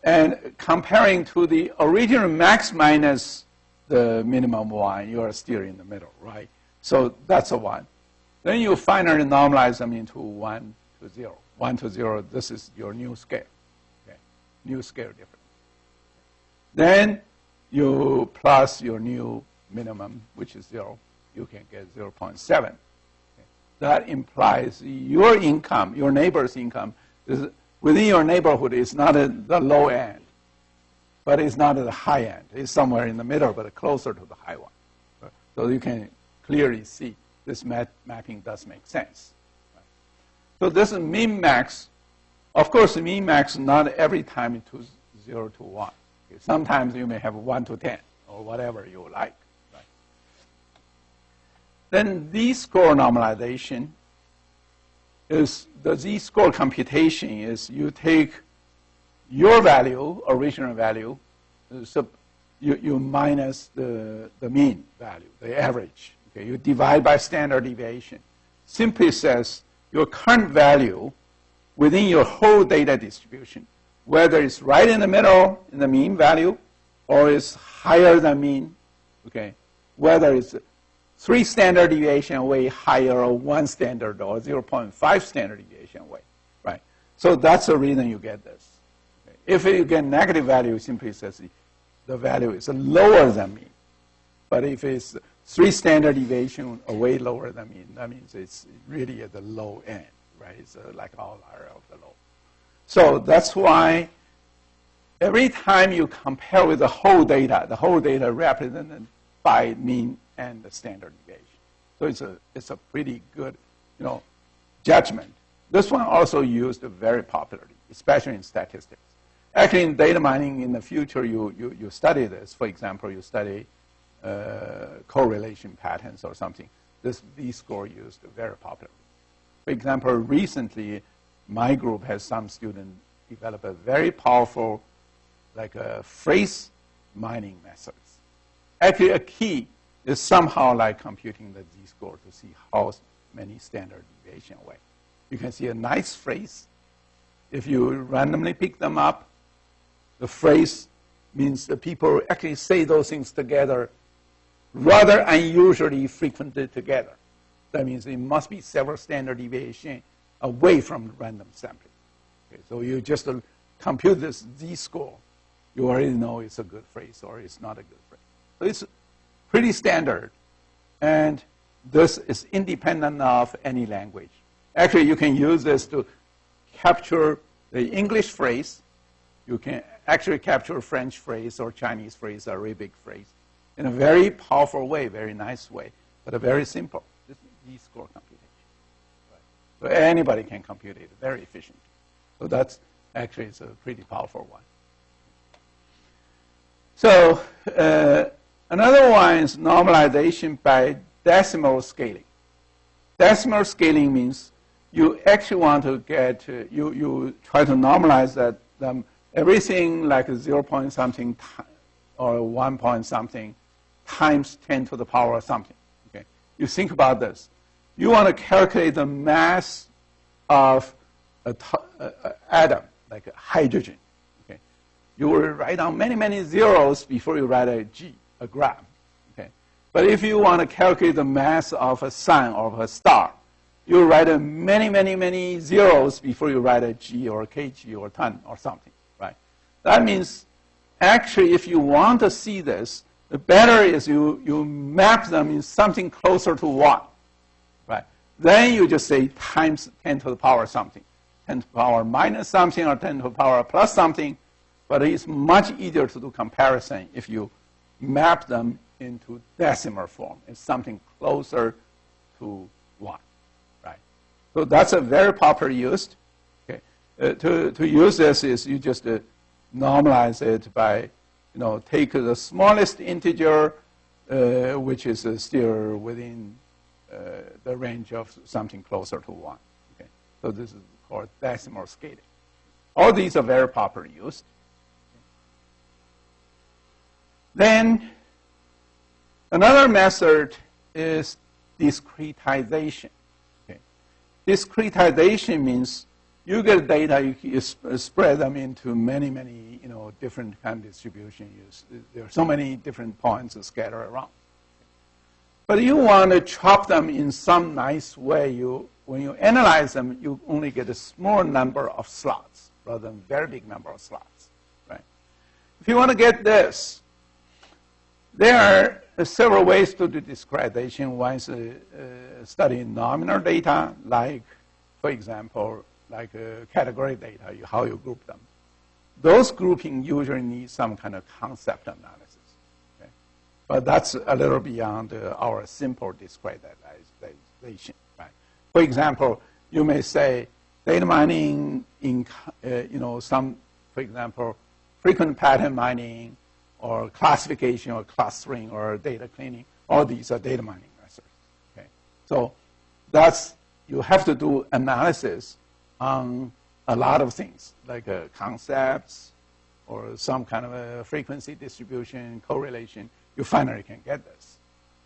and comparing to the original max minus the minimum one, you are still in the middle, right? So that's a 1. Then you finally normalize them into 1 to 0. 1 to 0, this is your new scale. Okay, new scale difference. Then you plus your new minimum, which is 0. You can get 0.7. Okay. That implies your income, your neighbor's income, is within your neighborhood is not at the low end, but it's not at the high end. It's somewhere in the middle, but closer to the high one. So you can clearly see this mapping does make sense. So this is min-max. Of course, min-max not every time to 0 to 1. Okay. Sometimes you may have 1 to 10 or whatever you like. Right? Then z-score normalization is the z-score computation is you take your value, original value, so you minus the mean value, the average. Okay? You divide by standard deviation. Simply says your current value within your whole data distribution, whether it's right in the middle in the mean value or it's higher than mean, okay, whether it's 3 standard deviation way higher or 1 standard or 0.5 standard deviation way, right? So that's the reason you get this. Okay. If you get negative value, it simply says the value is lower than mean. But if it's 3 standard deviation way lower than mean, that means it's really at the low end, right? It's like outlier of the low. So that's why every time you compare with the whole data represented by mean and the standard deviation. So it's a pretty good, judgment. This one also used very popularly, especially in statistics. Actually, in data mining in the future, you study this. For example, you study correlation patterns or something. This z-score used very popularly. For example, recently, my group has some students develop a very powerful, like a phrase mining methods. Actually, a key is somehow like computing the z-score to see how many standard deviation away. You can see a nice phrase. If you randomly pick them up, the phrase means the people actually say those things together rather unusually frequently together. That means it must be several standard deviation away from random sampling. Okay, so you just compute this z-score. You already know it's a good phrase or it's not a good phrase. So it's pretty standard. And this is independent of any language. Actually, you can use this to capture the English phrase. You can actually capture French phrase or Chinese phrase, Arabic phrase, in a very powerful way, very nice way, but a very simple. This is z-score computation. Right. So anybody can compute it very efficiently. So that's actually it's a pretty powerful one. So another one is normalization by decimal scaling. Decimal scaling means you actually want to get, you try to normalize that everything like 0 point something or 1 point something times 10 to the power of something. Okay? you think about this. You want to calculate the mass of an atom, like a hydrogen. Okay? You will write down many, many zeros before you write a G, a gram. Okay? But if you want to calculate the mass of a sun or of a star, you write many, many, many zeros before you write a G or a kg or ton or something, right? That means, actually, if you want to see this, the better is you map them in something closer to 1, right? Then you just say times 10 to the power something, 10 to the power minus something, or 10 to the power plus something. But it's much easier to do comparison if you map them into decimal form. It's something closer to 1, right? So that's a very popular use. Okay. To use this is you just normalize it by, take the smallest integer, which is still within the range of something closer to 1. Okay. So this is called decimal scaling. All these are very popular used. Then another method is discretization. Okay. Discretization means you get data, you spread them into many, many different kind of distribution. There are so many different points scattered around. But you want to chop them in some nice way. When you analyze them, you only get a small number of slots rather than a very big number of slots. Right? If you want to get this, there are several ways to do discretization. One is studying nominal data, like, for example, like category data, how you group them. Those grouping usually need some kind of concept analysis. Okay? But that's a little beyond our simple discretization. Right? For example, you may say data mining in, for example, frequent pattern mining, or classification, or clustering, or data cleaning. All these are data mining methods. Okay? So you have to do analysis on a lot of things, like concepts, or some kind of a frequency distribution, correlation. You finally can get this.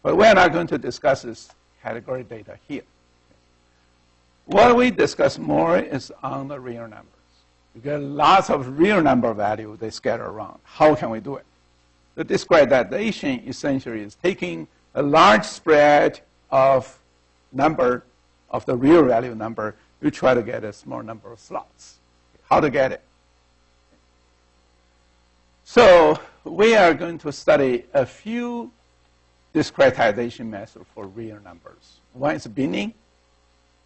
But we're not going to discuss this category data here. What we discuss more is on the real numbers. You get lots of real number value, they scatter around. How can we do it? The discretization essentially is taking a large spread of number, of the real value number, you try to get a small number of slots. How to get it? So we are going to study a few discretization methods for real numbers. One is binning,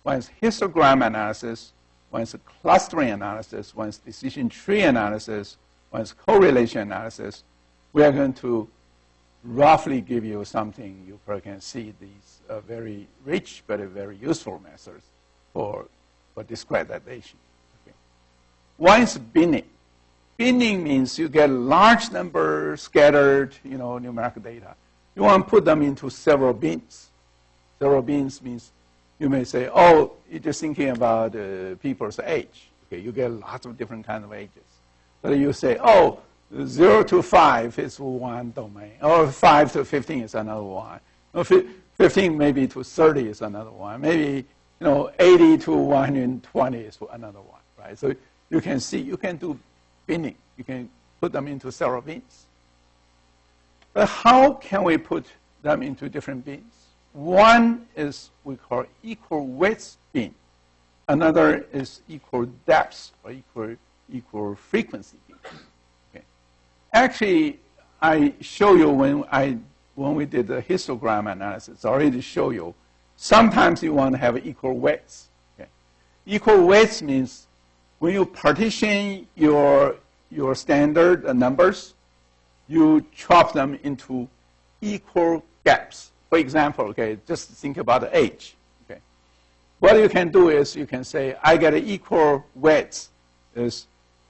one is histogram analysis, one is clustering analysis, one is decision tree analysis, one is correlation analysis. We are going to roughly give you something. You probably can see these very rich but very useful methods for discretization. Okay. One is binning. Binning means you get large number scattered, numerical data. You want to put them into several bins. Several bins means you may say, oh, you're just thinking about people's age. Okay, you get lots of different kinds of ages. But you say, oh, 0 to 5 is one domain, or 5 to 15 is another one. Or 15 maybe to 30 is another one. Maybe 80 to 120 is another one, right? So you can see, you can do binning. You can put them into several bins. But how can we put them into different bins? One is we call equal width bin. Another is equal depth, or equal frequency bin. Okay. Actually, I show you when we did the histogram analysis, I already show you. Sometimes you want to have equal weights. Okay. Equal weights means when you partition your standard numbers, you chop them into equal gaps. For example, okay, just think about the age. Okay. What you can do is you can say, I get an equal weights is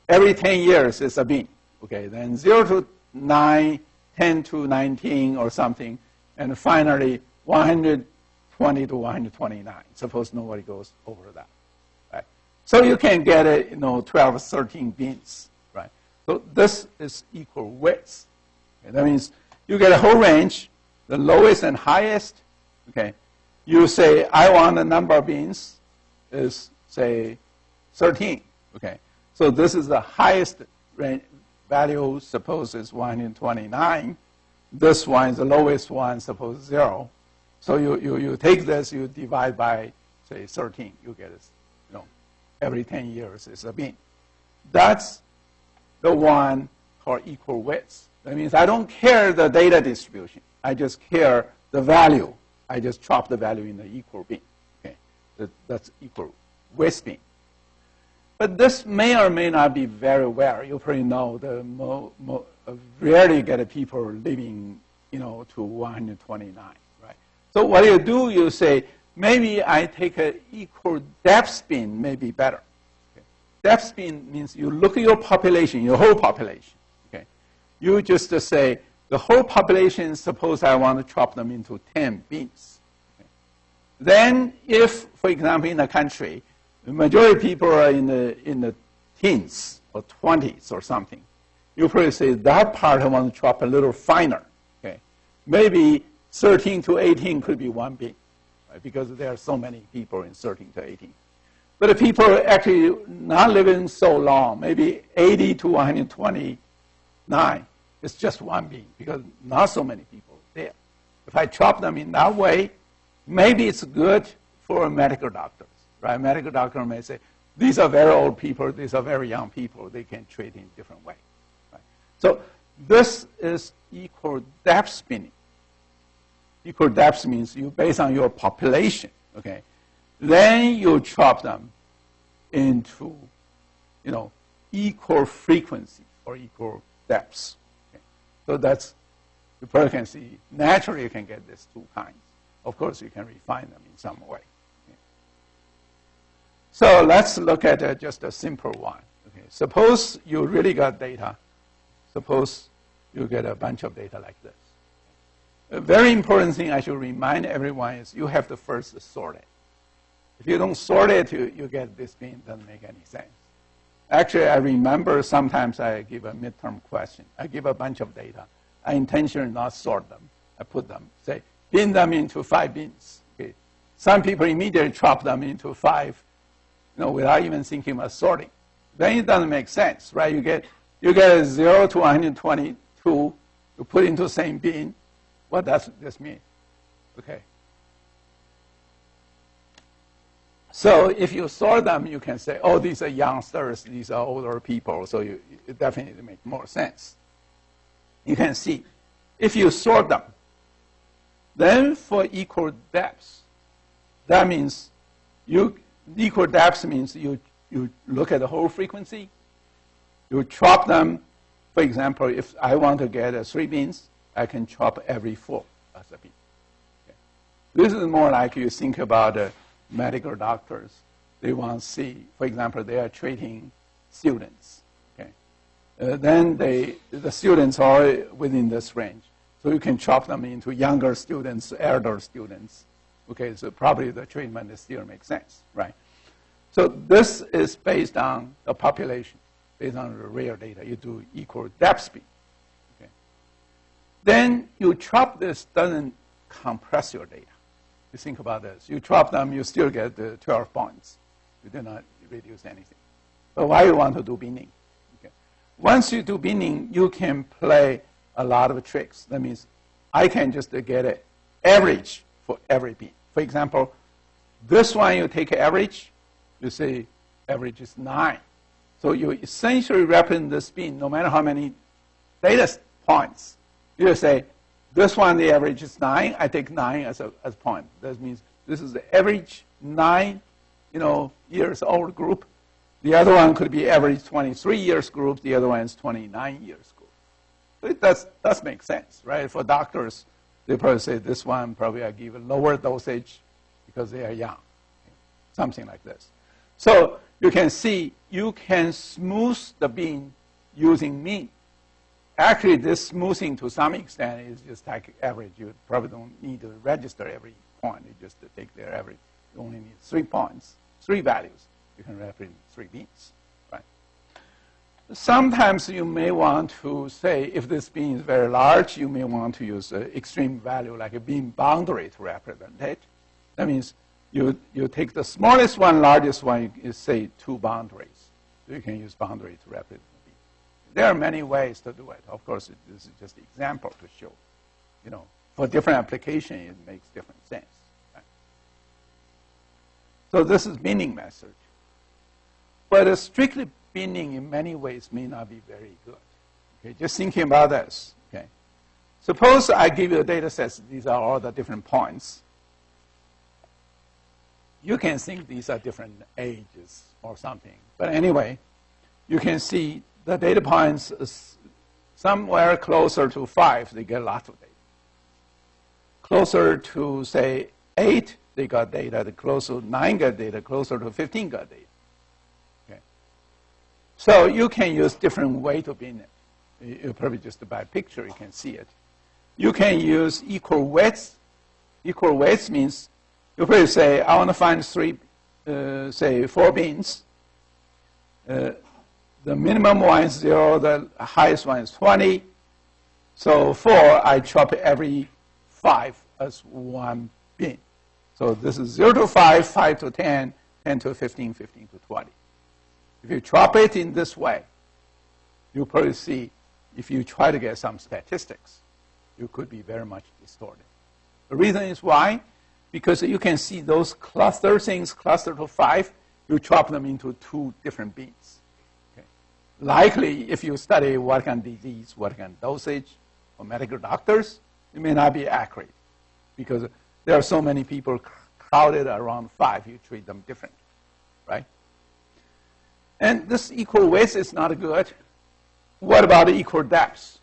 every 10 years is a bin. Okay, then 0 to 9, 10 to 19 or something, and finally 120 to 129. Suppose nobody goes over that. Right? So you can get it, 12 or 13 bins. Right? So this is equal width. Okay, that means you get a whole range, the lowest and highest. Okay, you say, I want the number of beans is, say, 13. Okay, so this is the highest value, suppose it's 129. This one is the lowest one, suppose 0. So you take this, you divide by, say, 13. You get, every 10 years is a bean. That's the one called equal width. That means I don't care the data distribution. I just care the value. I just chop the value in the equal bean. Okay, that's equal width bean. But this may or may not be very rare. You probably know rarely get people living, to 129, right? So what you do, you say, maybe I take an equal depth bean, may be better. Okay. Depth bean means you look at your population, your whole population. Okay. You just say, the whole population, suppose I want to chop them into 10 beans. Okay. Then if, for example, in a country, the majority of people are in the teens or 20s or something, you probably say, that part I want to chop a little finer. Okay. Maybe 13 to 18 could be one bean, right? Because there are so many people in 13 to 18. But if people are actually not living so long, maybe 80 to 129, it's just one bean because not so many people there. If I chop them in that way, maybe it's good for medical doctors, right? Medical doctor may say, these are very old people, these are very young people, they can treat in a different way. Right? So this is equal depth spinning. Equal depth means you based on your population, okay? Then you chop them into, equal frequency or equal depths. Okay? So that's, the person can see, naturally you can get these two kinds. Of course, you can refine them in some way. Okay? So let's look at just a simple one. Okay? Suppose you really got data. Suppose you get a bunch of data like this. A very important thing I should remind everyone is you have to first sort it. If you don't sort it, you get this bean. Doesn't make any sense. Actually, I remember sometimes I give a midterm question. I give a bunch of data. I intentionally not sort them. I put them, say, bin them into 5 bins. Okay. Some people immediately chop them into 5, without even thinking about sorting. Then it doesn't make sense, right? You get a 0 to 122. You put into the same bin. What does this mean? Okay. So if you sort them, you can say, oh, these are youngsters, these are older people, so it definitely makes more sense. You can see, if you sort them, then for equal depths, that means equal depths means you look at the whole frequency, you chop them. For example, if I want to get 3 beans, I can chop every 4 as a bean. Okay. This is more like you think about medical doctors. They want to see, for example, they are treating students. Okay. Then the students are within this range. So you can chop them into younger students, elder students. Okay, so probably the treatment still makes sense, right? So this is based on the population, based on the real data. You do equal depth speed. Okay. Then you chop this, doesn't compress your data. You think about this. You chop them, you still get the 12 points. You do not reduce anything. So why you want to do binning? Okay. Once you do binning, you can play a lot of tricks. That means I can just get an average for every bin. For example, this one you take average, you say average is 9. So you essentially represent this bin, no matter how many data points. You say, this one, the average is 9. I take 9 as a point. That means this is the average 9, years old group. The other one could be average 23 years group. The other one is 29 years group. So it does make sense, right? For doctors, they probably say this one probably I give a lower dosage because they are young, something like this. So you can see you can smooth the bean using mean. Actually, this smoothing to some extent is just like average. You probably don't need to register every point. You just take their average. You only need 3 points, 3 values. You can represent 3 beans, right? Sometimes you may want to say, if this bean is very large, you may want to use an extreme value like a bean boundary to represent it. That means you take the smallest one, largest one, is say 2 boundaries. So you can use boundary to represent the beam. There are many ways to do it. Of course, this is just an example to show. For different application, it makes different sense. Right? So this is binning method. But a strictly binning in many ways may not be very good. Okay, just thinking about this. Okay, suppose I give you a data set. These are all the different points. You can think these are different ages or something. But anyway, you can see the data points is somewhere closer to 5, they get lots of data. Closer to, say, 8, they got data. The closer to 9 got data. Closer to 15 got data. Okay. So you can use different way to bin it. You probably just by picture you can see it. You can use equal weights. Equal weights means you probably say, I want to find 4 bins. The minimum one is 0. The highest one is 20. So 4, I chop every 5 as 1 bin. So this is 0 to 5, 5 to 10, 10 to 15, 15 to 20. If you chop it in this way, you probably see if you try to get some statistics, you could be very much distorted. The reason is why? Because you can see those cluster things cluster to 5, you chop them into 2 different bins. Okay. Likely, if you study what kind of disease, what kind of dosage for medical doctors, it may not be accurate because there are so many people crowded around 5, you treat them differently, right? And this equal weights is not good. What about equal depths?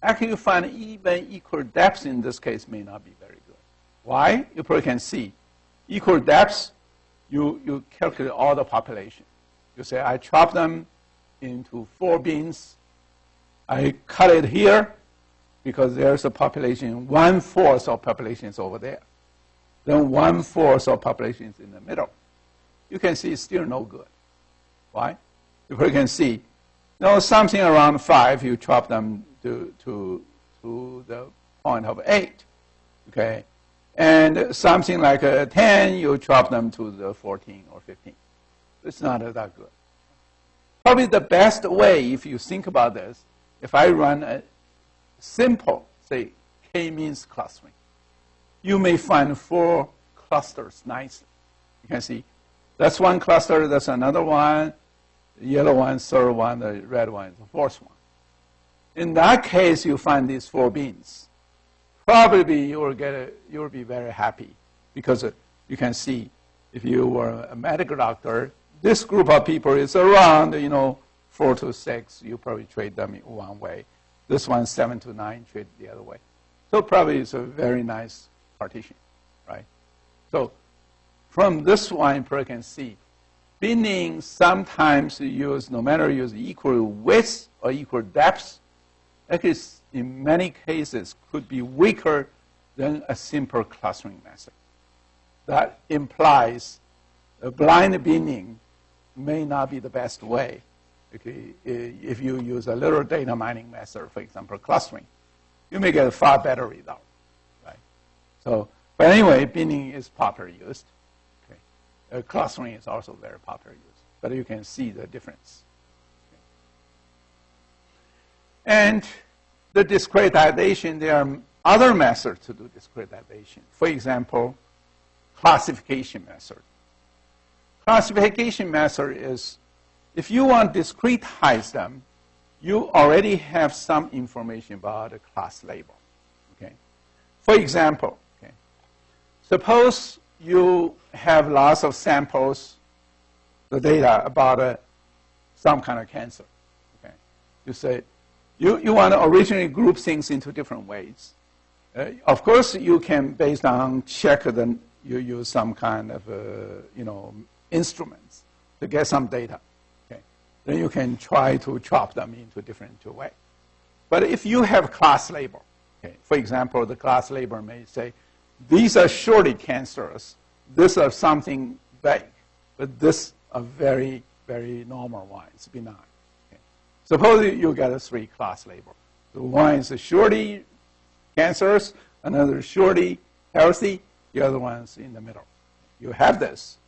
Actually, you find even equal depths in this case may not be very good. Why? You probably can see. Equal depths, you calculate all the population. You say, I chop them into 4 bins. I cut it here because there's a population, 1/4 of population is over there. Then 1/4 of population is in the middle. You can see it's still no good. Why? You probably can see, something around 5, you chop them to the point of 8. Okay? And something like 10, you chop them to the 14 or 15. It's not that good. Probably the best way, if you think about this, if I run a simple, say, k-means clustering, you may find 4 clusters nicely. You can see that's one cluster, that's another one, the yellow one, third one, the red one is the 4th one. In that case, you find these 4 bins. Probably you will be very happy because you can see if you were a medical doctor, this group of people is around 4 to 6. You probably treat them in one way. This one 7 to 9, treat the other way. So probably it's a very nice partition, right? So from this one, you probably can see binning sometimes no matter use equal width or equal depth, actually in many cases could be weaker than a simple clustering method. That implies a blind binning may not be the best way. Okay, if you use a little data mining method, for example, clustering, you may get a far better result, right? So, but anyway, binning is popularly used. Okay. Clustering is also very popularly used, but you can see the difference. Okay. And the discretization, there are other methods to do discretization. For example, classification method. Classification method is, if you want to discretize them, you already have some information about the class label. Okay? For example, okay, suppose you have lots of samples, the data about some kind of cancer. Okay? You say, you want to originally group things into different ways. Of course, you can, based on check, then you use some kind of instruments to get some data. Okay? Then you can try to chop them into different ways. But if you have class label, okay, for example, the class label may say, these are surely cancers, these are something big, but this are very, very normal ones, benign. Suppose you get a 3 class label. So one is surely cancerous, another surely healthy, the other one's in the middle. You have this.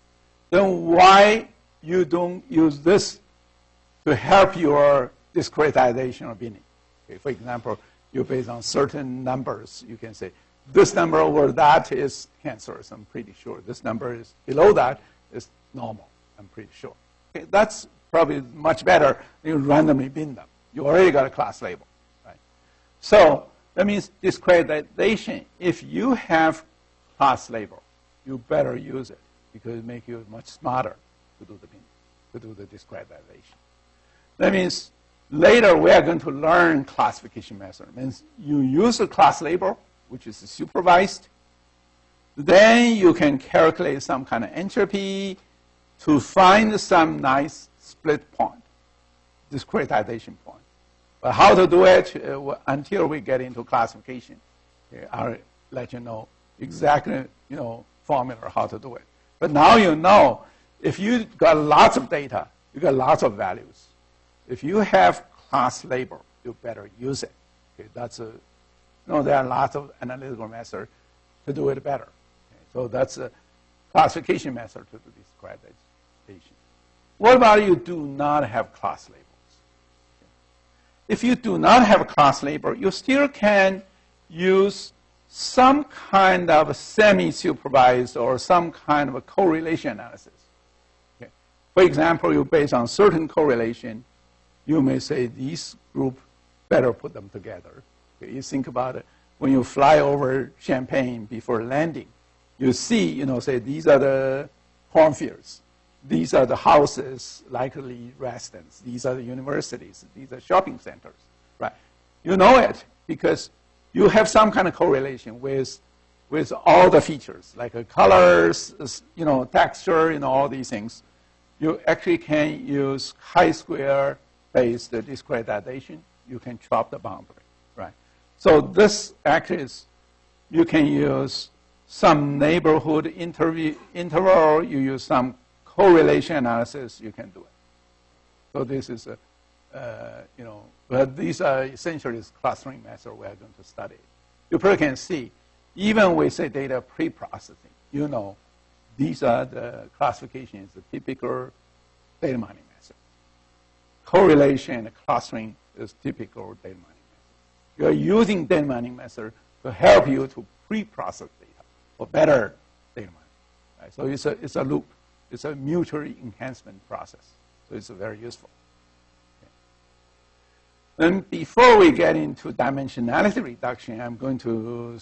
Then why you don't use this to help your discretization of binning? Okay, for example, you based on certain numbers, you can say, this number over that is cancerous, I'm pretty sure. This number is below that is normal, I'm pretty sure. Okay, that's probably much better than you randomly bin them. You already got a class label, right? So that means discretization, if you have class label, you better use it because it makes you much smarter to do the binning, to do the discretization. That means later we are going to learn classification method. It means you use a class label, which is supervised. Then you can calculate some kind of entropy to find some nice split point, discretization point. But how to do it until we get into classification, okay, I'll let you know exactly, formula how to do it. But now you know, if you got lots of data, you got lots of values. If you have class label, you better use it. Okay, that's a, there are lots of analytical methods to do it better. Okay, so that's a classification method to do discretization. What about you do not have class labels? Okay. If you do not have a class label, you still can use some kind of semi-supervised or some kind of a correlation analysis. Okay. For example, you based on certain correlation, you may say these group better put them together. Okay. You think about it. When you fly over Champaign before landing, you see, say these are the cornfields. These are the houses, likely residents. These are the universities. These are shopping centers, right? You know it because you have some kind of correlation with all the features, like colors, texture, all these things. You actually can use chi-square-based discretization. You can chop the boundary, right? So this actually is, you can use some neighborhood interval. You use some correlation analysis, you can do it. So this is but these are essentially clustering method we are going to study. You probably can see, even with say data pre-processing, these are the classifications, the typical data mining method. Correlation and clustering is typical data mining method. You are using data mining method to help you to pre-process data for better data mining. Right? So it's a loop. It's a mutual enhancement process. So it's very useful. Okay. Then before we get into dimensionality reduction, I'm going to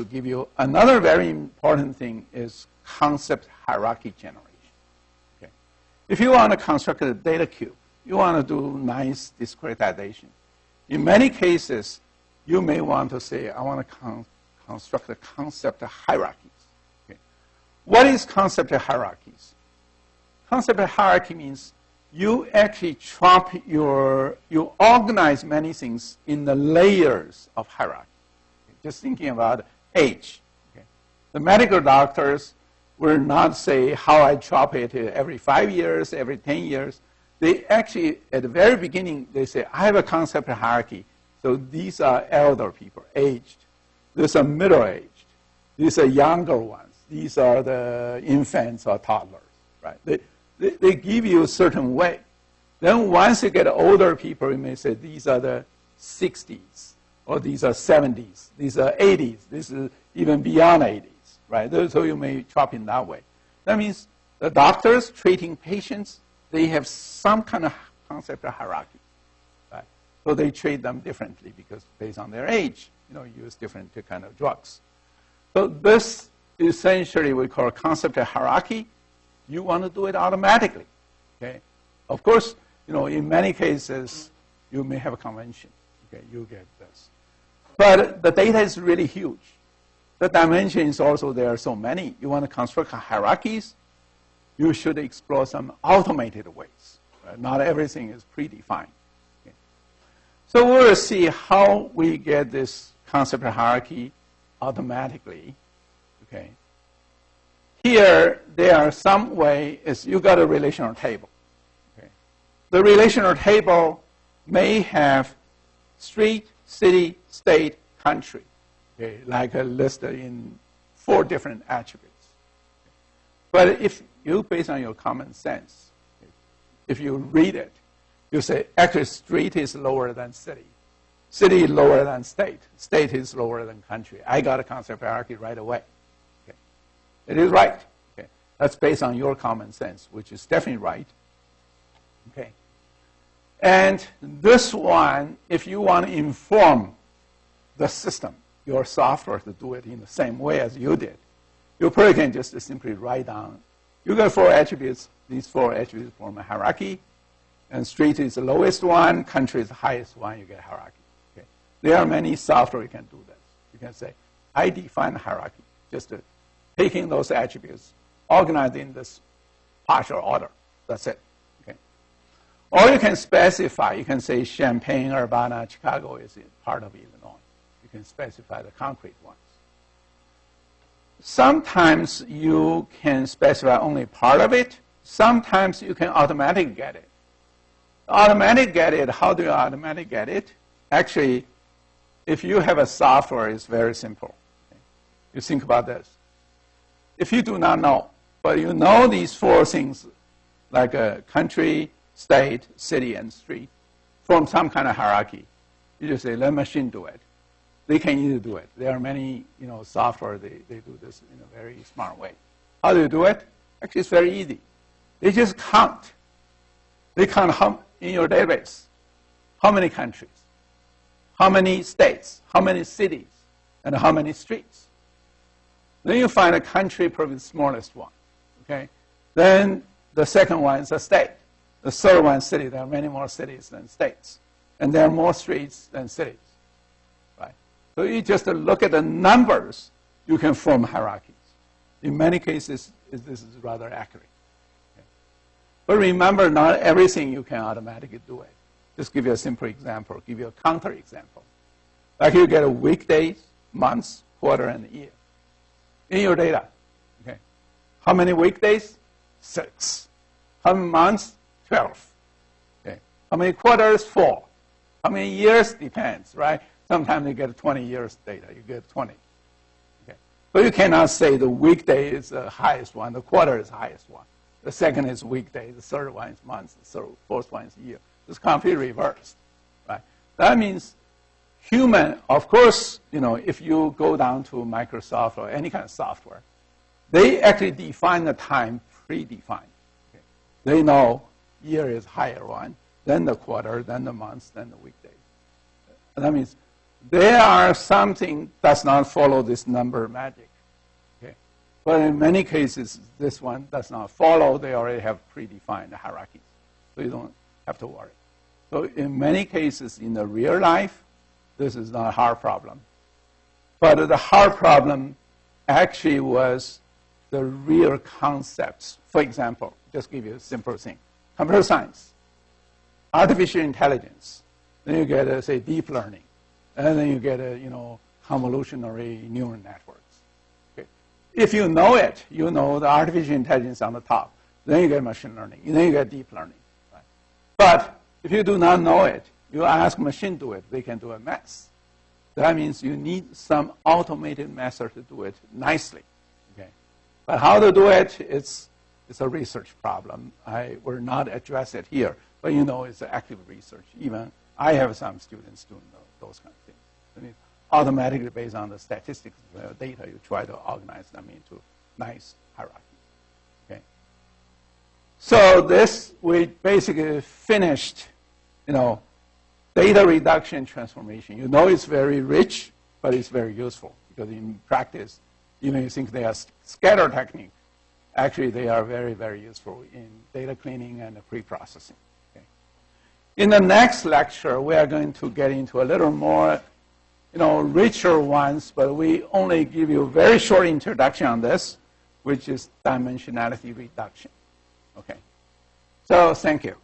give you another very important thing is concept hierarchy generation. Okay. If you want to construct a data cube, you want to do nice discretization. In many cases, you may want to say, I want to construct a concept hierarchy. What is concept hierarchies? Concept hierarchy means you actually you organize many things in the layers of hierarchy. Okay. Just thinking about age. Okay. The medical doctors will not say how I chop it every 5 years, every 10 years. They actually, at the very beginning, they say, I have a concept hierarchy. So these are elder people, aged. These are middle-aged. These are younger ones. These are the infants or toddlers, right? They give you a certain way. Then once you get older people, you may say these are the 60s, or these are 70s, these are 80s, this is even beyond 80s, right? So you may chop in that way. That means the doctors treating patients, they have some kind of concept of hierarchy, right? So they treat them differently because based on their age, use different kind of drugs. So this essentially we call concept of hierarchy. You want to do it automatically. Okay? Of course, in many cases, you may have a convention. Okay, you get this. But the data is really huge. The dimensions also, there are so many. You want to construct hierarchies, you should explore some automated ways. Right? Not everything is predefined. Okay? So we'll see how we get this concept of hierarchy automatically. Okay. Here, there are some way is you got a relational table. Okay. The relational table may have street, city, state, country, okay, like a list in 4 different attributes. But if you, based on your common sense, if you read it, you say, actually, street is lower than city. City is lower than state. State is lower than country. I got a concept hierarchy right away. Okay. It is right. Okay. That's based on your common sense, which is definitely right. Okay. And this one, if you want to inform the system, your software, to do it in the same way as you did, you probably can just simply write down, you got 4 attributes. These 4 attributes form a hierarchy. And street is the lowest one, country is the highest one, you get hierarchy. Okay. There are many software you can do this. You can say, I define the hierarchy, just taking those attributes, organizing this partial order. That's it. Okay. Or you can specify, you can say Champaign, Urbana, Chicago is part of Illinois. You can specify the concrete ones. Sometimes you can specify only part of it. Sometimes you can automatically get it. Automatic get it, how do you automatically get it? Actually, if you have a software, it's very simple. Okay. You think about this. If you do not know, but you know these 4 things, like a country, state, city, and street, form some kind of hierarchy, you just say, let machine do it. They can easily do it. There are many software, they do this in a very smart way. How do you do it? Actually, it's very easy. They just count. They count in your database, how many countries, how many states, how many cities, and how many streets. Then you find a country, probably the smallest one. Okay? Then the second one is a state. The third one is city. There are many more cities than states. And there are more streets than cities. Right? So you just look at the numbers, you can form hierarchies. In many cases, this is rather accurate. But remember, not everything you can automatically do it. Just give you a simple example, give you a counter example. Like you get a weekdays, months, quarter, and year in your data. Okay. How many weekdays? 6. How many months? 12. Okay. How many quarters? 4. How many years? Depends, right? Sometimes you get 20 years data. You get 20. Okay. But you cannot say the weekday is the highest one, the quarter is the highest one. The second is weekday. The third one is months. The fourth one is year. It's completely reversed, right? That means human, of course, if you go down to Microsoft or any kind of software, they actually define the time predefined. Okay? They know year is higher one, then the quarter, then the months, then the weekdays. That means there are something does not follow this number magic. But in many cases, this one does not follow. They already have predefined hierarchies. So you don't have to worry. So in many cases, in the real life, this is not a hard problem. But the hard problem actually was the real concepts. For example, just give you a simple thing. Computer science, artificial intelligence. Then you get, say, deep learning. And then you get, convolutionary neural networks. If you know it, you know the artificial intelligence on the top. Then you get machine learning. Then you get deep learning. Right? But if you do not know it, you ask machine to do it, they can do a mess. That means you need some automated method to do it nicely. Okay? But how to do it, it's a research problem. I will not address it here. But it's active research. Even I have some students doing those kind of things. I mean, automatically based on the statistics data, you try to organize them into nice hierarchies. Okay. So this, we basically finished, data reduction transformation. It's very rich, but it's very useful because in practice, even you think they are scatter technique, actually they are very, very useful in data cleaning and pre-processing. Okay. In the next lecture, we are going to get into a little more richer ones, but we only give you a very short introduction on this, which is dimensionality reduction. Okay. So thank you.